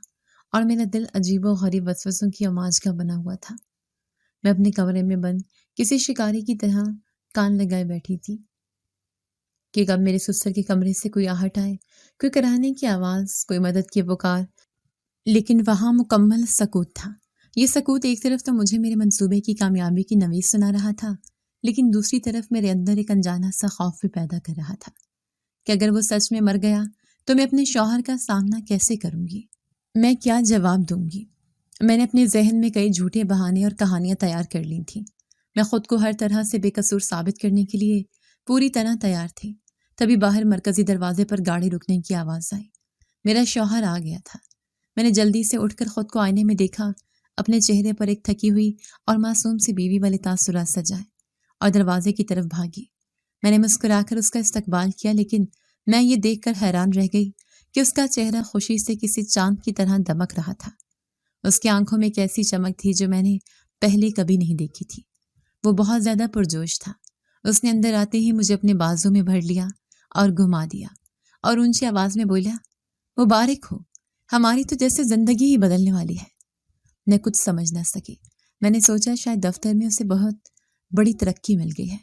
اور میرا دل عجیب و غریب وسوسوں کی آماج کا بنا ہوا تھا۔ میں اپنے کمرے میں بند کسی شکاری کی طرح کان لگائے بیٹھی تھی کہ کب میرے سسر کے کمرے سے کوئی آہٹ آئے، کوئی کراہنے کی آواز، کوئی مدد کی پکار۔ لیکن وہاں مکمل سکوت تھا۔ یہ سکوت ایک طرف تو مجھے میرے منصوبے کی کامیابی کی نوید سنا رہا تھا، لیکن دوسری طرف میرے اندر ایک انجانا سا خوف بھی پیدا کر رہا تھا کہ اگر وہ سچ میں مر گیا تو میں اپنے شوہر کا سامنا کیسے کروں گی؟ میں کیا جواب دوں گی؟ میں نے اپنے ذہن میں کئی جھوٹے بہانے اور کہانیاں تیار کر لی تھیں۔ میں خود کو ہر طرح سے بے قصور ثابت کرنے کے لیے پوری طرح تیار تھی۔ تبھی باہر مرکزی دروازے پر گاڑی رکنے کی آواز آئی۔ میرا شوہر آ گیا تھا۔ میں نے جلدی سے اٹھ کر خود کو آئینے میں دیکھا، اپنے چہرے پر ایک تھکی ہوئی اور معصوم سی بیوی والے تاثرات سجائے اور دروازے کی طرف بھاگی۔ میں نے مسکرا کر اس کا استقبال کیا، لیکن میں یہ دیکھ کر حیران رہ گئی کہ اس کا چہرہ خوشی سے کسی چاند کی طرح دمک رہا تھا۔ اس کی آنکھوں میں ایک ایسی چمک تھی جو میں نے پہلے کبھی نہیں دیکھی تھی۔ وہ بہت زیادہ پرجوش تھا۔ اس نے اندر آتے ہی مجھے اپنے بازو میں بھر لیا اور گھما دیا اور اونچی آواز میں بولا، مبارک ہو، ہماری تو جیسے زندگی ہی بدلنے والی ہے۔ میں کچھ سمجھ نہ سکی۔ میں نے سوچا شاید دفتر میں اسے بہت بڑی ترقی مل گئی ہے۔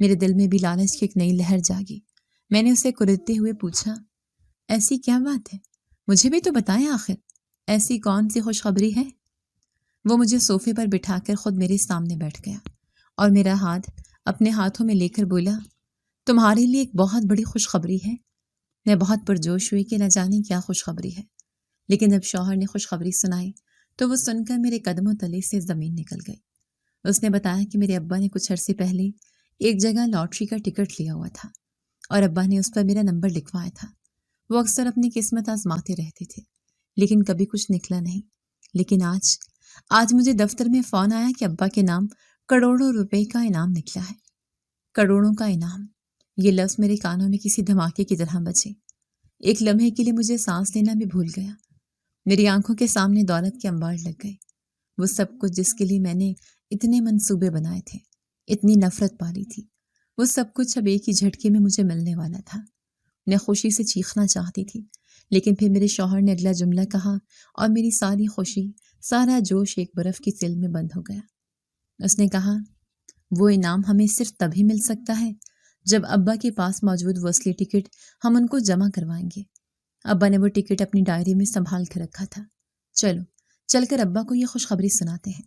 میرے دل میں بھی لالچ کی ایک نئی لہر جاگی۔ میں نے اسے کریدتے ہوئے پوچھا، ایسی کیا بات ہے؟ مجھے بھی تو بتائیں آخر، ایسی کون سی خوشخبری ہے؟ وہ مجھے صوفے پر بٹھا کر خود میرے سامنے بیٹھ گیا اور میرا ہاتھ اپنے ہاتھوں میں لے کر بولا، تمہارے لیے ایک بہت بڑی خوشخبری ہے۔ میں بہت پرجوش ہوئی کہ نہ جانے کیا خوشخبری ہے، لیکن جب شوہر نے خوشخبری سنائی تو وہ سن کر میرے قدموں تلے سے زمین نکل گئی۔ اس نے بتایا کہ میرے ابا نے کچھ عرصے پہلے ایک جگہ لاٹری کا ٹکٹ لیا ہوا تھا اور ابا نے اس پر میرا نمبر لکھوایا تھا۔ وہ اکثر اپنی قسمت آزماتے رہتے تھے، لیکن کبھی کچھ نکلا نہیں۔ لیکن آج مجھے دفتر میں فون آیا کہ ابا کے نام کروڑوں روپے کا انعام نکلا ہے۔ کروڑوں کا انعام، یہ لفظ میرے کانوں میں کسی دھماکے کی طرح بجے۔ ایک لمحے کے لیے مجھے سانس لینا بھی بھول گیا۔ میری آنکھوں کے سامنے دولت کے انبار لگ گئے، وہ سب کچھ جس کے لیے میں نے اتنے منصوبے بنائے تھے، اتنی نفرت پالی تھی، وہ سب کچھ اب ایک ہی جھٹکے میں مجھے ملنے والا تھا۔ میں خوشی سے چیخنا چاہتی تھی، لیکن پھر میرے شوہر نے اگلا جملہ کہا اور میری ساری خوشی، سارا جوش ایک برف کی سیل میں بند ہو گیا۔ اس نے کہا، وہ انعام ہمیں صرف تبھی مل سکتا ہے جب ابا کے پاس موجود وہ اصلی ٹکٹ ہم ان کو جمع کروائیں گے۔ ابا نے وہ ٹکٹ اپنی ڈائری میں سنبھال کر رکھا تھا۔ چل کر ابا کو یہ خوشخبری سناتے ہیں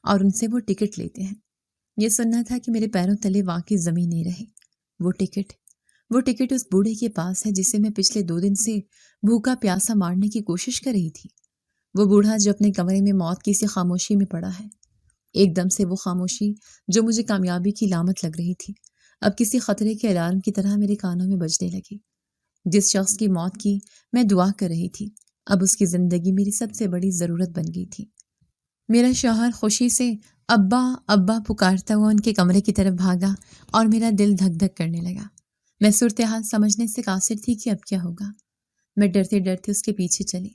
اور ان سے وہ ٹکٹ لیتے ہیں۔ یہ سننا تھا کہ میرے پیروں تلے واقعی زمین نہیں رہی۔ وہ ٹکٹ اس بوڑھے کے پاس ہے جسے میں پچھلے 2 دن سے بھوکا پیاسا مارنے کی کوشش کر رہی تھی۔ وہ بوڑھا جو اپنے کمرے میں موت کی سی خاموشی میں پڑا ہے۔ ایک دم سے وہ خاموشی جو مجھے کامیابی کی علامت لگ رہی تھی، اب کسی خطرے کے الارم کی طرح میرے کانوں میں بجنے لگی۔ جس شخص کی موت کی میں دعا کر رہی تھی، اب اس کی زندگی میری سب سے بڑی ضرورت بن گئی تھی۔ میرا شوہر خوشی سے ابا ابا پکارتا ہوا ان کے کمرے کی طرف بھاگا اور میرا دل دھک دھک کرنے لگا۔ میں صورتحال سمجھنے سے قاصر تھی کہ اب کیا ہوگا۔ میں ڈرتے ڈرتے اس کے پیچھے چلی۔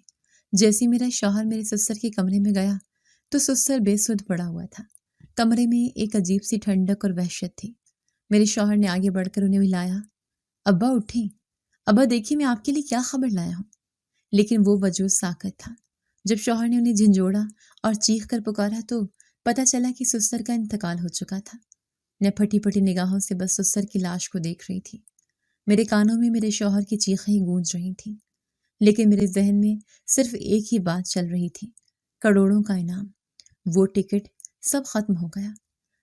جیسے میرا شوہر میرے سسر کے کمرے میں گیا تو سسر بے سدھ پڑا ہوا تھا۔ کمرے میں ایک عجیب سی ٹھنڈک اور وحشت تھی۔ میرے شوہر نے آگے بڑھ کر انہیں ہلایا، ابا اٹھیں، ابا دیکھیے میں آپ کے لیے کیا خبر لایا ہوں۔ لیکن وہ وجود ساکت تھا۔ جب شوہر نے انہیں جھنجھوڑا اور چیخ کر پکارا تو پتہ چلا کہ سسر کا انتقال ہو چکا تھا۔ میں پھٹی پھٹی نگاہوں سے بس سسر کی لاش کو دیکھ رہی تھی۔ میرے کانوں میں میرے شوہر کی چیخیں گونج رہی تھیں، لیکن میرے ذہن میں صرف ایک ہی بات چل رہی تھی، کروڑوں کا انعام، وہ ٹکٹ، سب ختم ہو گیا۔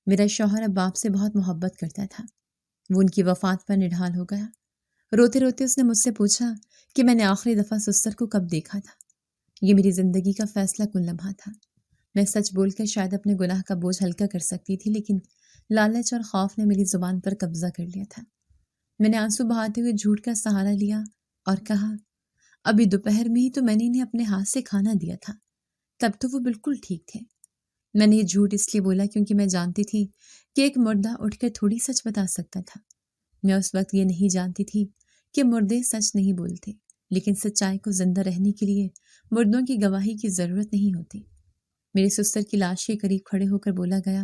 میرا شوہر اب باپ سے بہت محبت کرتا تھا، وہ ان کی وفات پر نڈھال ہو گیا۔ روتے روتے اس نے مجھ سے پوچھا کہ میں نے آخری دفعہ سسر کو کب دیکھا تھا۔ یہ میری زندگی کا فیصلہ کن لمحہ تھا۔ میں سچ بول کر شاید اپنے گناہ کا بوجھ ہلکا کر سکتی تھی، لیکن لالچ اور خوف نے میری زبان پر قبضہ کر لیا تھا۔ میں نے آنسو بہاتے ہوئے جھوٹ کا سہارا لیا اور کہا، ابھی دوپہر میں ہی تو میں نے انہیں اپنے ہاتھ سے کھانا دیا تھا، تب تو وہ بالکل ٹھیک تھے۔ میں نے یہ جھوٹ اس لیے بولا کیونکہ میں جانتی تھی کہ ایک مردہ اٹھ کر تھوڑی سچ بتا سکتا تھا۔ میں اس وقت یہ نہیں جانتی تھی کہ مردے سچ نہیں بولتے، لیکن سچائی کو زندہ رہنے کے لیے مردوں کی گواہی کی ضرورت نہیں ہوتی۔ میرے سسر کی لاش کے قریب کھڑے ہو کر بولا گیا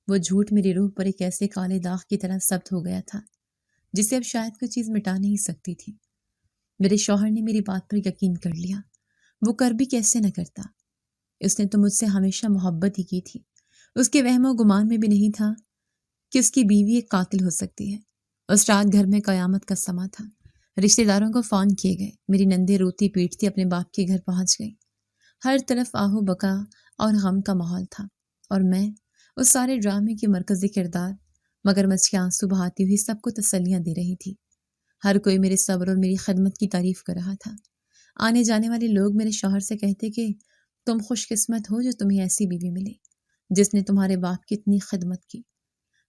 وہ جھوٹ میری روح پر ایک ایسے کالے داغ کی طرح ثبت ہو گیا تھا جسے اب شاید کوئی چیز مٹا نہیں سکتی تھی۔ میرے شوہر نے میری بات پر یقین کر لیا، وہ کر بھی کیسے نہ کرتا، اس نے تو مجھ سے ہمیشہ محبت ہی کی تھی۔ اس کے وہم و گمان میں بھی نہیں تھا کہ اس کی بیوی ایک قاتل ہو سکتی ہے۔ اس رات گھر میں قیامت کا سما تھا۔ رشتہ داروں کو فون کیے گئے، میری نندے روتی پیٹتی اپنے باپ کے گھر پہنچ گئی۔ ہر طرف آہو بکا اور غم کا ماحول تھا، اور میں اس سارے ڈرامے کی مرکزی کردار مگرمچھ کے آنسو بہاتی ہوئی سب کو تسلیاں دے رہی تھی۔ ہر کوئی میرے صبر اور میری خدمت کی تعریف کر رہا تھا۔ آنے جانے والے لوگ میرے شوہر سے کہتے کہ تم خوش قسمت ہو جو تمہیں ایسی بیوی ملی جس نے تمہارے باپ کی اتنی خدمت کی۔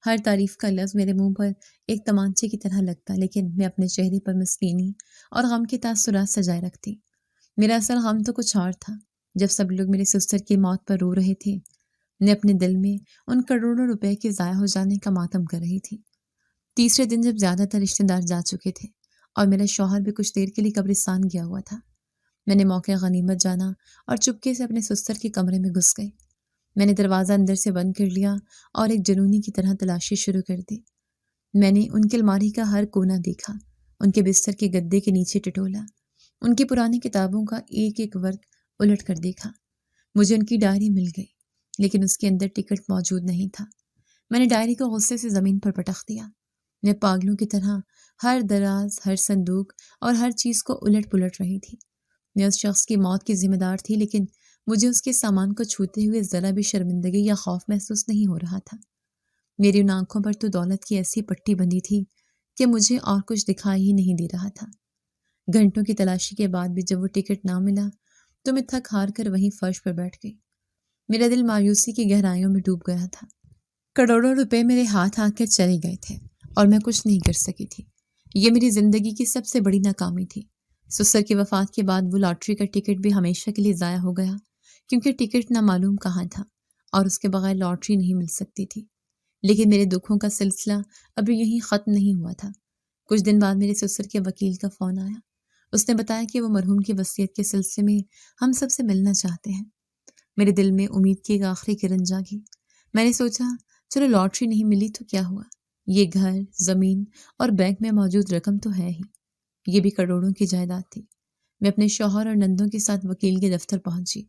ہر تعریف کا لفظ میرے منہ پر ایک تمانچے کی طرح لگتا، لیکن میں اپنے چہرے پر مسکینی اور غم کے تاثرات سجائے رکھتی۔ میرا اصل غم تو کچھ اور تھا۔ جب سب لوگ میرے سسر کی موت پر رو رہے تھے، میں اپنے دل میں ان کروڑوں روپے کے ضائع ہو جانے کا ماتم کر رہی تھی۔ تیسرے دن جب زیادہ تر رشتہ دار جا چکے تھے اور میرا شوہر بھی کچھ دیر کے لیے قبرستان گیا ہوا تھا، میں نے موقع غنیمت جانا اور چپکے سے اپنے سسر کے کمرے میں گھس گئی۔ میں نے دروازہ اندر سے بند کر لیا اور ایک جنونی کی طرح تلاشی شروع کر دی۔ میں نے ان کی الماری کا ہر کونا دیکھا، ان کے بستر کے گدے کے نیچے ٹٹولا، ان کی پرانی کتابوں کا ایک ایک ورق الٹ کر دیکھا۔ مجھے ان کی ڈائری مل گئی، لیکن اس کے اندر ٹکٹ موجود نہیں تھا۔ میں نے ڈائری کو غصے سے زمین پر پٹخ دیا۔ میں پاگلوں کی طرح ہر دراز، ہر صندوق اور ہر چیز کو الٹ پلٹ رہی تھی۔ میں اس شخص کی موت کی ذمہ دار تھی، لیکن مجھے اس کے سامان کو چھوتے ہوئے ذرا بھی شرمندگی یا خوف محسوس نہیں ہو رہا تھا۔ میری ان آنکھوں پر تو دولت کی ایسی پٹی بندھی تھی کہ مجھے اور کچھ دکھائی ہی نہیں دے رہا تھا۔ گھنٹوں کی تلاشی کے بعد بھی جب وہ ٹکٹ نہ ملا تو میں تھک ہار کر وہیں فرش پر بیٹھ گئی۔ میرا دل مایوسی کی گہرائیوں میں ڈوب گیا تھا۔ کروڑوں روپے میرے ہاتھ آ کر چلے گئے تھے اور میں کچھ نہیں کر سکی تھی۔ یہ میری زندگی کی سب سے بڑی ناکامی تھی۔ سسر کی وفات کے بعد وہ لاٹری کا ٹکٹ بھی ہمیشہ کے لیے ضائع ہو گیا، کیونکہ ٹکٹ نہ معلوم کہاں تھا اور اس کے بغیر لاٹری نہیں مل سکتی تھی۔ لیکن میرے دکھوں کا سلسلہ ابھی یہیں ختم نہیں ہوا تھا۔ کچھ دن بعد میرے سسر کے وکیل کا فون آیا۔ اس نے بتایا کہ وہ مرحوم کی وصیت کے سلسلے میں ہم سب سے ملنا چاہتے ہیں۔ میرے دل میں امید کی ایک آخری کرن جاگی۔ میں نے سوچا چلو لاٹری نہیں ملی تو کیا ہوا، یہ گھر، زمین اور بینک میں موجود رقم تو ہے ہی، یہ بھی کروڑوں کی جائیداد تھی۔ میں اپنے شوہر اور نندوں کے ساتھ وکیل کے دفتر پہنچی۔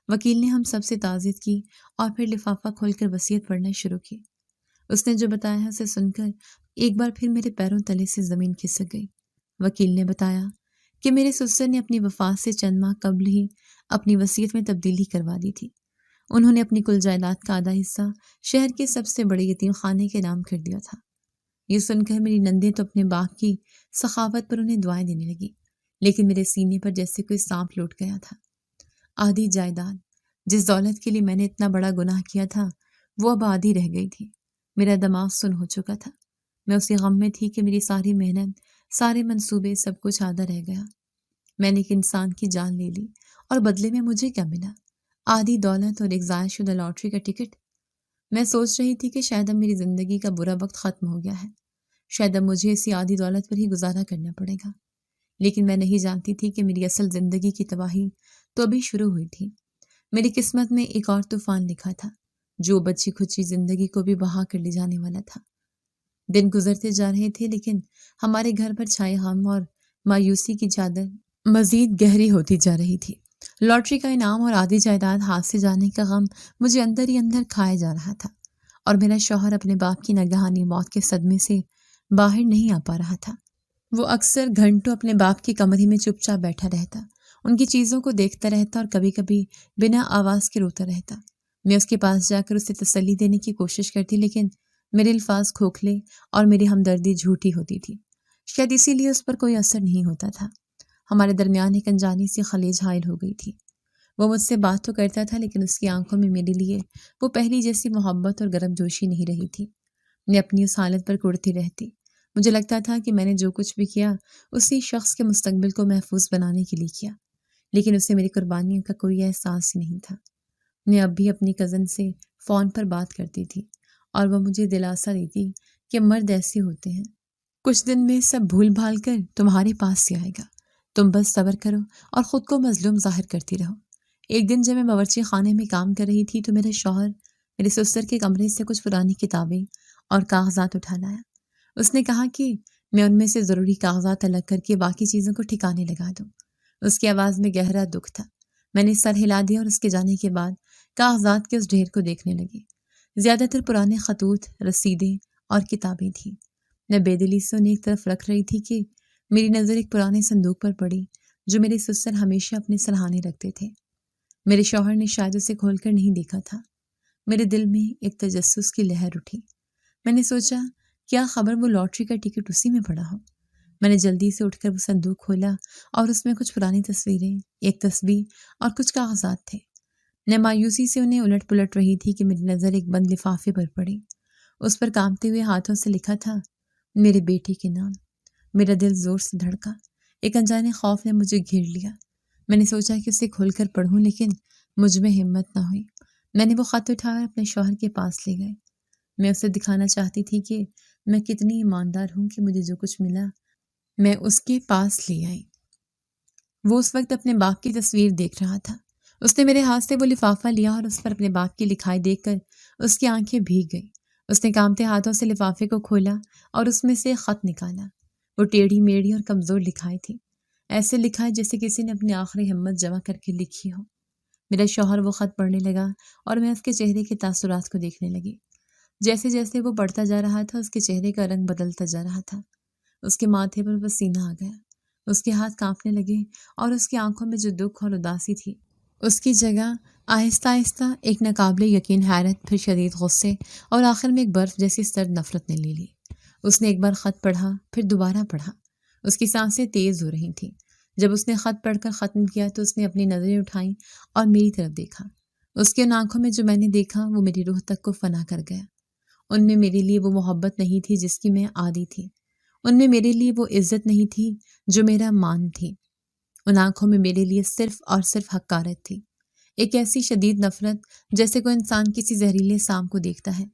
وکیل نے ہم سب سے تعزیت کی اور پھر لفافہ کھول کر وصیت پڑھنا شروع کی۔ اس نے جو بتایا اسے سن کر ایک بار پھر میرے پیروں تلے سے زمین کھسک گئی۔ وکیل نے بتایا کہ میرے سسر نے اپنی وفات سے چند ماہ قبل ہی اپنی وصیت میں تبدیلی کروا دی تھی۔ انہوں نے اپنی کل جائیداد کا آدھا حصہ شہر کے سب سے بڑے یتیم خانے کے نام کر دیا تھا۔ یہ سن کر میری نندیں تو اپنے باپ کی سخاوت پر انہیں دعائیں دینے لگی، لیکن میرے سینے پر جیسے کوئی سانپ لوٹ گیا تھا۔ آدھی جائیداد، جس دولت کے لیے میں نے اتنا بڑا گناہ کیا تھا، وہ اب آدھی رہ گئی تھی۔ میرا دماغ سن ہو چکا تھا۔ میں اسی غم میں تھی کہ میری ساری محنت، سارے منصوبے، سب کچھ آدھا رہ گیا۔ میں نے ایک انسان کی جان لے لی اور بدلے میں مجھے کیا ملا؟ آدھی دولت اور ایک ضائع شدہ لاٹری کا ٹکٹ۔ میں سوچ رہی تھی کہ شاید اب میری زندگی کا برا وقت ختم ہو گیا ہے، شاید اب مجھے اسی آدھی دولت پر ہی گزارا کرنا پڑے گا۔ لیکن میں نہیں جانتی تھی کہ میری اصل زندگی کی تباہی تو ابھی شروع ہوئی تھی۔ میری قسمت میں ایک اور طوفان لکھا تھا جو بچی کھچی زندگی کو بھی بہا کر لے جانے والا تھا۔ دن گزرتے جا رہے تھے، لیکن ہمارے گھر پر چھائے غم اور مایوسی کی چادر مزید گہری ہوتی جا رہی تھی۔ لاٹری کا انعام اور آدھی جائیداد ہاتھ سے جانے کا غم مجھے اندر ہی اندر کھائے جا رہا تھا، اور میرا شوہر اپنے باپ کی ناگہانی موت کے صدمے سے باہر نہیں آ پا رہا تھا۔ وہ اکثر گھنٹوں اپنے باپ کے کمرے میں چپ چاپ بیٹھا رہتا، ان کی چیزوں کو دیکھتا رہتا اور کبھی کبھی بنا آواز کے روتا رہتا۔ میں اس کے پاس جا کر اسے تسلی دینے کی کوشش کرتی، لیکن میرے الفاظ کھوکھلے اور میری ہمدردی جھوٹی ہوتی تھی۔ شاید اسی لیے اس پر کوئی اثر نہیں ہوتا تھا۔ ہمارے درمیان ایک انجانی سی خلیج حائل ہو گئی تھی۔ وہ مجھ سے بات تو کرتا تھا، لیکن اس کی آنکھوں میں میرے لیے وہ پہلی جیسی محبت اور گرم جوشی نہیں رہی تھی۔ میں اپنی اس حالت پر کڑتی رہتی۔ مجھے لگتا تھا کہ میں نے جو کچھ بھی کیا اسی شخص کے مستقبل کو محفوظ بنانے کے لیے کیا، لیکن اسے میری قربانیوں کا کوئی احساس ہی نہیں تھا۔ میں اب بھی اپنی کزن سے فون پر بات کرتی تھی اور وہ مجھے دلاسا دیتی کہ مرد ایسے ہوتے ہیں، کچھ دن میں سب بھول بھال کر تمہارے پاس سے آئے گا، تم بس صبر کرو اور خود کو مظلوم ظاہر کرتی رہو۔ ایک دن جب میں باورچی خانے میں کام کر رہی تھی تو میرے شوہر میرے سسر کے کمرے سے کچھ پرانی کتابیں اور کاغذات اٹھا لایا۔ اس نے کہا کہ میں ان میں سے ضروری کاغذات الگ کر کے باقی چیزوں کو ٹھکانے لگا دوں۔ اس کی آواز میں گہرا دکھ تھا۔ میں نے سر ہلا دیا اور اس کے جانے کے بعد کاغذات کے اس ڈھیر کو دیکھنے لگی۔ زیادہ تر پرانے خطوط، رسیدیں اور کتابیں تھیں۔ میں بے دلی سے انہیں ایک طرف رکھ رہی تھی کہ میری نظر ایک پرانے صندوق پر پڑی جو میرے سسر ہمیشہ اپنے سرہانے رکھتے تھے۔ میرے شوہر نے شاید اسے کھول کر نہیں دیکھا تھا۔ میرے دل میں ایک تجسس کی لہر اٹھی۔ میں نے سوچا کیا خبر وہ لاٹری کا ٹکٹ اسی میں پڑا ہو۔ میں نے جلدی سے اٹھ کر وہ صندوق کھولا اور اس میں کچھ پرانی تصویریں، ایک تسبیح اور کچھ کاغذات تھے۔ میں مایوسی سے انہیں الٹ پلٹ رہی تھی کہ میری نظر ایک بند لفافے پر پڑی۔ اس پر کانپتے ہوئے ہاتھوں سے لکھا تھا میرے بیٹے کے نام۔ میرا دل زور سے دھڑکا۔ ایک انجانے خوف نے مجھے گھیر لیا۔ میں نے سوچا کہ اسے کھول کر پڑھوں، لیکن مجھ میں ہمت نہ ہوئی۔ میں نے وہ خط اٹھا کر اپنے شوہر کے پاس لے گئی۔ میں اسے دکھانا چاہتی تھی کہ میں کتنی ایماندار ہوں کہ مجھے جو کچھ ملا میں اس کے پاس لے آئی۔ وہ اس وقت اپنے باپ کی تصویر دیکھ رہا تھا۔ اس نے میرے ہاتھ سے وہ لفافہ لیا اور اس پر اپنے باپ کی لکھائی دیکھ کر اس کی آنکھیں بھیگ گئیں۔ اس نے کانپتے ہاتھوں سے لفافے کو کھولا اور اس میں سے ایک خط نکالا۔ وہ ٹیڑھی میڑھی اور کمزور لکھائی تھی، ایسے لکھا ہے جیسے کسی نے اپنی آخری ہمت جمع کر کے لکھی ہو۔ میرا شوہر وہ خط پڑھنے لگا اور میں اس کے چہرے کے تاثرات کو دیکھنے لگی۔ جیسے جیسے وہ پڑھتا جا رہا تھا اس کے چہرے کا رنگ بدلتا جا رہا تھا۔ اس کے ماتھے پر پسینہ آ گیا، اس کے ہاتھ کانپنے لگے اور اس کی آنکھوں میں جو دکھ اور اداسی تھی اس کی جگہ آہستہ آہستہ ایک ناقابل یقین حیرت، پھر شدید غصے اور آخر میں ایک برف جیسی سرد نفرت نے لے لی۔ اس نے ایک بار خط پڑھا، پھر دوبارہ پڑھا۔ اس کی سانسیں تیز ہو رہی تھیں۔ جب اس نے خط پڑھ کر ختم کیا تو اس نے اپنی نظریں اٹھائیں اور میری طرف دیکھا۔ اس کی ان آنکھوں میں جو میں نے دیکھا وہ میری روح تک کو فنا کر گیا۔ ان میں میرے لیے وہ محبت نہیں تھی جس کی میں عادی تھی۔ ان میں میرے لیے وہ عزت نہیں تھی جو میرا مان تھی۔ ان آنکھوں میں میرے لیے صرف اور صرف حقارت تھی، ایک ایسی شدید نفرت جیسے کوئی انسان کسی زہریلے سانپ کو دیکھتا ہے۔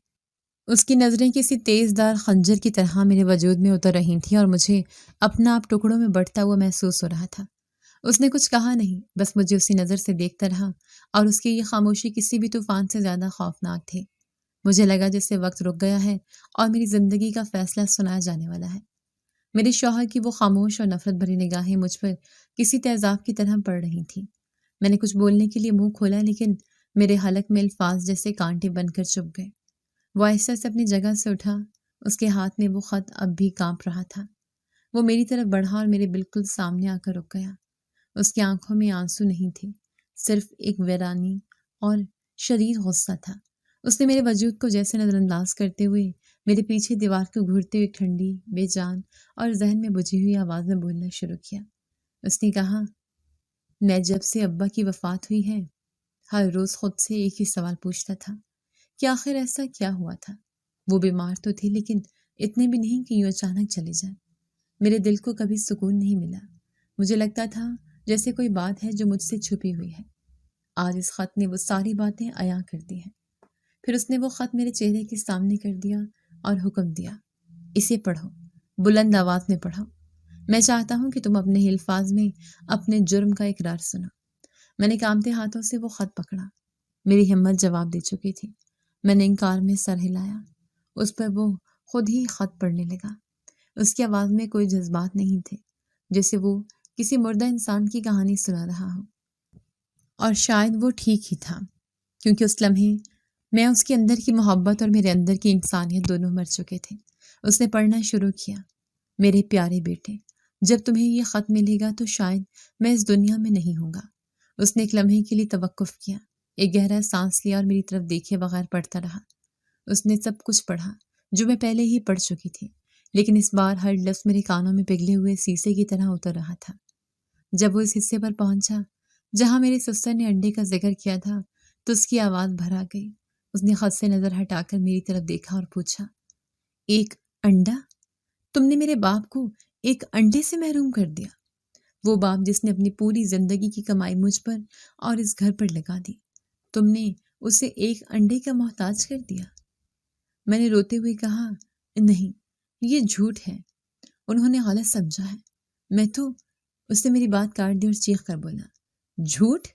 اس کی نظریں کسی تیز دار خنجر کی طرح میرے وجود میں اتر رہی تھیں اور مجھے اپنا آپ ٹکڑوں میں بٹتا ہوا محسوس ہو رہا تھا۔ اس نے کچھ کہا نہیں، بس مجھے اسی نظر سے دیکھتا رہا اور اس کی یہ خاموشی کسی بھی طوفان سے زیادہ خوفناک تھی۔ مجھے لگا جیسے وقت رک گیا ہے اور میری زندگی کا فیصلہ سنایا جانے والا ہے۔ میرے شوہر کی وہ خاموش اور نفرت بھری نگاہیں مجھ پر کسی تیزاب کی طرح پڑ رہی تھیں۔ میں نے کچھ بولنے کے لیے منہ کھولا، لیکن میرے حلق میں الفاظ جیسے کانٹے بن کر چپ گئے۔ وہ آہستہ سے اپنی جگہ سے اٹھا، اس کے ہاتھ میں وہ خط اب بھی کانپ رہا تھا۔ وہ میری طرف بڑھا اور میرے بالکل سامنے آ کر رک گیا۔ اس کی آنکھوں میں آنسو نہیں تھے، صرف ایک ویرانی اور شدید غصہ تھا۔ اس نے میرے وجود کو جیسے نظر انداز کرتے ہوئے میرے پیچھے دیوار کو گھورتے ہوئے ٹھنڈی، بے جان اور ذہن میں بجھی ہوئی آواز میں بولنا شروع کیا۔ اس نے کہا، میں جب سے ابا کی وفات ہوئی ہے ہر روز خود سے ایک ہی سوال پوچھتا تھا کہ آخر ایسا کیا ہوا تھا۔ وہ بیمار تو تھے لیکن اتنے بھی نہیں کہ یوں اچانک چلے جائیں۔ میرے دل کو کبھی سکون نہیں ملا۔ مجھے لگتا تھا جیسے کوئی بات ہے جو مجھ سے چھپی ہوئی ہے۔ آج اس خط نے وہ ساری باتیں عیاں کر دی ہیں۔ پھر اس نے وہ خط میرے چہرے کے سامنے کر دیا اور حکم دیا، اسے پڑھو، بلند آواز میں پڑھو۔ میں چاہتا ہوں کہ تم اپنے ہی الفاظ میں اپنے جرم کا اقرار سنو۔ میں نے کانپتے ہاتھوں سے وہ خط پکڑا۔ میری ہمت جواب دے چکی تھی۔ میں نے انکار میں سر ہلایا۔ اس پر وہ خود ہی خط پڑھنے لگا۔ اس کی آواز میں کوئی جذبات نہیں تھے، جیسے وہ کسی مردہ انسان کی کہانی سنا رہا ہو۔ اور شاید وہ ٹھیک ہی تھا، کیونکہ اس لمحے میں اس کے اندر کی محبت اور میرے اندر کی انسانیت دونوں مر چکے تھے۔ اس نے پڑھنا شروع کیا، میرے پیارے بیٹے، جب تمہیں یہ خط ملے گا تو شاید میں اس دنیا میں نہیں ہوں گا۔ اس نے ایک لمحے کے لیے توقف کیا، ایک گہرا سانس لیا اور میری طرف دیکھے بغیر پڑھتا رہا۔ اس نے سب کچھ پڑھا جو میں پہلے ہی پڑھ چکی تھی، لیکن اس بار ہر لفظ میرے کانوں میں پگھلے ہوئے سیسے کی طرح اتر رہا تھا۔ جب وہ اس حصے پر پہنچا جہاں میرے سسر نے انڈے کا ذکر کیا تھا تو اس کی آواز بھر آ گئی۔ اس نے خط سے نظر ہٹا کر میری طرف دیکھا اور پوچھا، ایک انڈا؟ تم نے میرے باپ کو ایک انڈے سے محروم کر دیا؟ وہ باپ جس نے اپنی پوری زندگی کی کمائی مجھ پر اور اس گھر پر لگا دی، تم نے اسے ایک انڈے کا محتاج کر دیا؟ میں نے روتے ہوئے کہا، نہیں، یہ جھوٹ ہے، انہوں نے غلط سمجھا ہے۔ میں تو اس نے میری بات کاٹ دی اور چیخ کر بولا، جھوٹ؟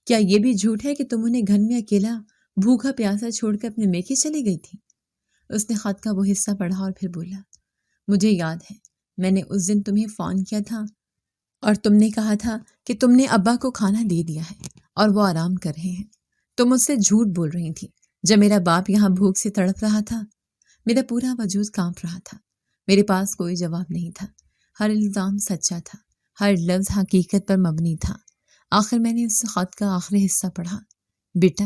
کیا یہ بھی جھوٹ ہے کہ تم انہیں گھر میں اکیلا بھوکا پیاسا چھوڑ کر اپنے میکے چلی گئی تھی؟ اس نے خط کا وہ حصہ پڑھا اور پھر بولا، مجھے یاد ہے میں نے اس دن تمہیں فون کیا تھا اور تم نے کہا تھا کہ تم نے ابا کو کھانا دے دیا ہے اور وہ آرام کر رہے ہیں۔ تم مجھ سے جھوٹ بول رہی تھی جب میرا باپ یہاں بھوک سے تڑپ رہا تھا۔ میرا پورا وجود کانپ رہا تھا، میرے پاس کوئی جواب نہیں تھا۔ ہر الزام سچا تھا، ہر لفظ حقیقت پر مبنی تھا۔ آخر میں نے اس خط کا آخری حصہ پڑھا، بیٹا،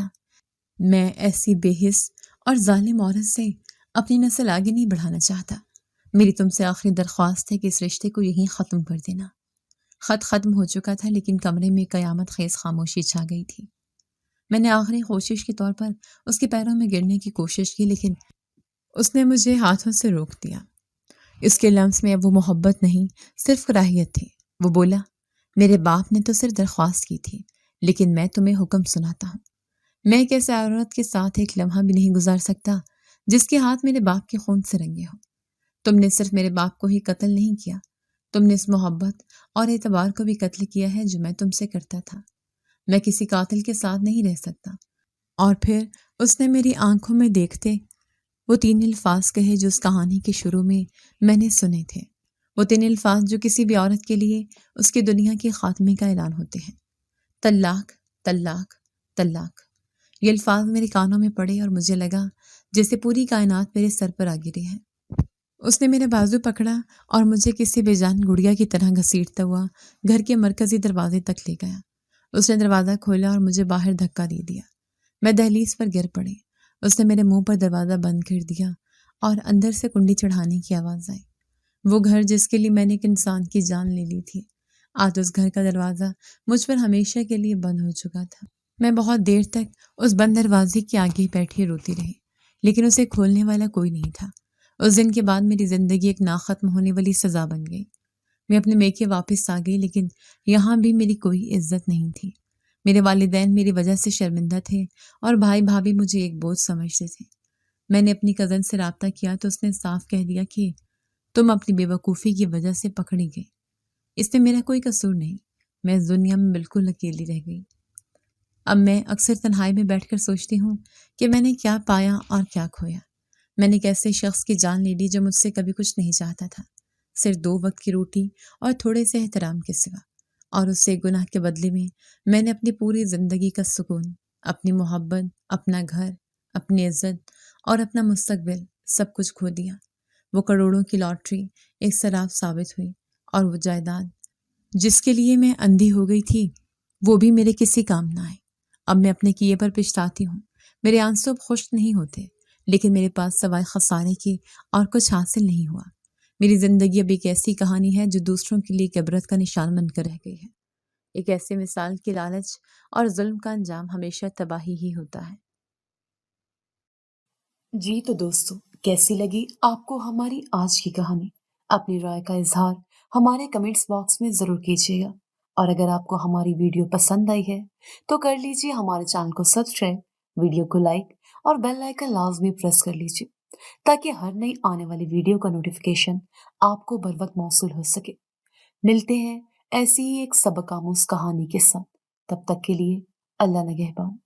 میں ایسی بے حس اور ظالم عورت سے اپنی نسل آگے نہیں بڑھانا چاہتا۔ میری تم سے آخری درخواست ہے کہ اس رشتے کو یہیں ختم کر دینا۔ خط ختم ہو چکا تھا لیکن کمرے میں قیامت خیز خاموشی چھا گئی تھی۔ میں نے آخری کوشش کے طور پر اس کے پیروں میں گرنے کی کوشش کی لیکن اس نے مجھے ہاتھوں سے روک دیا۔ اس کے لمس میں اب وہ محبت نہیں، صرف کراہیت تھی۔ وہ بولا، میرے باپ نے تو صرف درخواست کی تھی، لیکن میں تمہیں حکم سناتا ہوں۔ میں ایک ایسے عورت کے ساتھ ایک لمحہ بھی نہیں گزار سکتا جس کے ہاتھ میرے باپ کے خون سے رنگے ہوں۔ تم نے صرف میرے باپ کو ہی قتل نہیں کیا، تم نے اس محبت اور اعتبار کو بھی قتل کیا ہے جو میں تم سے کرتا تھا۔ میں کسی قاتل کے ساتھ نہیں رہ سکتا۔ اور پھر اس نے میری آنکھوں میں دیکھتے وہ 3 الفاظ کہے جو اس کہانی کے شروع میں نے سنے تھے، وہ 3 الفاظ جو کسی بھی عورت کے لیے اس کی دنیا کے خاتمے کا اعلان ہوتے ہیں، طلاق، طلاق، طلاق۔ یہ الفاظ میرے کانوں میں پڑے اور مجھے لگا جیسے پوری کائنات میرے سر پر آ گری ہے۔ اس نے میرا بازو پکڑا اور مجھے کسی بے جان گڑیا کی طرح گھسیٹتا ہوا گھر کے مرکزی دروازے تک لے گیا۔ اس نے دروازہ کھولا اور مجھے باہر دھکا دے دیا۔ میں دہلیز پر گر پڑی۔ اس نے میرے منہ پر دروازہ بند کر دیا اور اندر سے کنڈی چڑھانے کی آواز آئی۔ وہ گھر جس کے لیے میں نے ایک انسان کی جان لے لی تھی، آج اس گھر کا دروازہ مجھ پر ہمیشہ کے لیے بند ہو چکا تھا۔ میں بہت دیر تک اس بند دروازے کے آگے بیٹھی روتی رہی، لیکن اسے کھولنے والا کوئی نہیں تھا۔ اس دن کے بعد میری زندگی ایک ناختم ہونے والی سزا بن گئی۔ میں اپنے میکے واپس آ گئی لیکن یہاں بھی میری کوئی عزت نہیں تھی۔ میرے والدین میری وجہ سے شرمندہ تھے اور بھائی بھابھی مجھے ایک بوجھ سمجھتے تھے۔ میں نے اپنی کزن سے رابطہ کیا تو اس نے صاف کہہ دیا کہ تم اپنی بے وقوفی کی وجہ سے پکڑی گئی، اس میں میرا کوئی قصور نہیں۔ میں اس دنیا میں بالکل اکیلی رہ گئی۔ اب میں اکثر تنہائی میں بیٹھ کر سوچتی ہوں کہ میں نے کیا پایا اور کیا کھویا۔ میں نے ایک ایسے شخص کی جان لے لی جو مجھ سے کبھی کچھ نہیں چاہتا تھا، صرف 2 وقت کی روٹی اور تھوڑے سے احترام کے سوا، اور اس سے گناہ کے بدلے میں نے اپنی پوری زندگی کا سکون، اپنی محبت، اپنا گھر، اپنی عزت اور اپنا مستقبل سب کچھ کھو دیا۔ وہ کروڑوں کی لاٹری ایک سراب ثابت ہوئی اور وہ جائیداد جس کے لیے میں اندھی ہو گئی تھی وہ بھی میرے کسی کام نہ آئی۔ اب میں اپنے کیے پر پچھتاتی ہوں۔ میرے آنسو اب خشک نہیں ہوتے، لیکن میرے پاس سوائے خسارے کے اور کچھ حاصل نہیں ہوا۔ میری زندگی اب ایک ایسی کہانی ہے جو دوسروں کے لیے ایک عبرت کا نشان بن کر رہ گئی ہے۔ ایک ایسے مثال کی لالچ اور ظلم کا انجام ہمیشہ تباہی ہی ہوتا ہے۔ جی تو دوستو، کیسی لگی آپ کو ہماری آج کی کہانی؟ اپنی رائے کا اظہار ہمارے کمنٹس باکس میں ضرور کیجیے گا، اور اگر آپ کو ہماری ویڈیو پسند آئی ہے تو کر لیجیے ہمارے چینل کو سبسکرائب، ویڈیو کو لائک اور بیل آئیکن لازمی پریس کر لیجیے تاکہ ہر نئی آنے والی ویڈیو کا نوٹیفیکیشن آپ کو بر وقت موصول ہو سکے۔ ملتے ہیں ایسی ہی ایک سبق آموز کہانی کے ساتھ، تب تک کے لیے اللہ نگہبان۔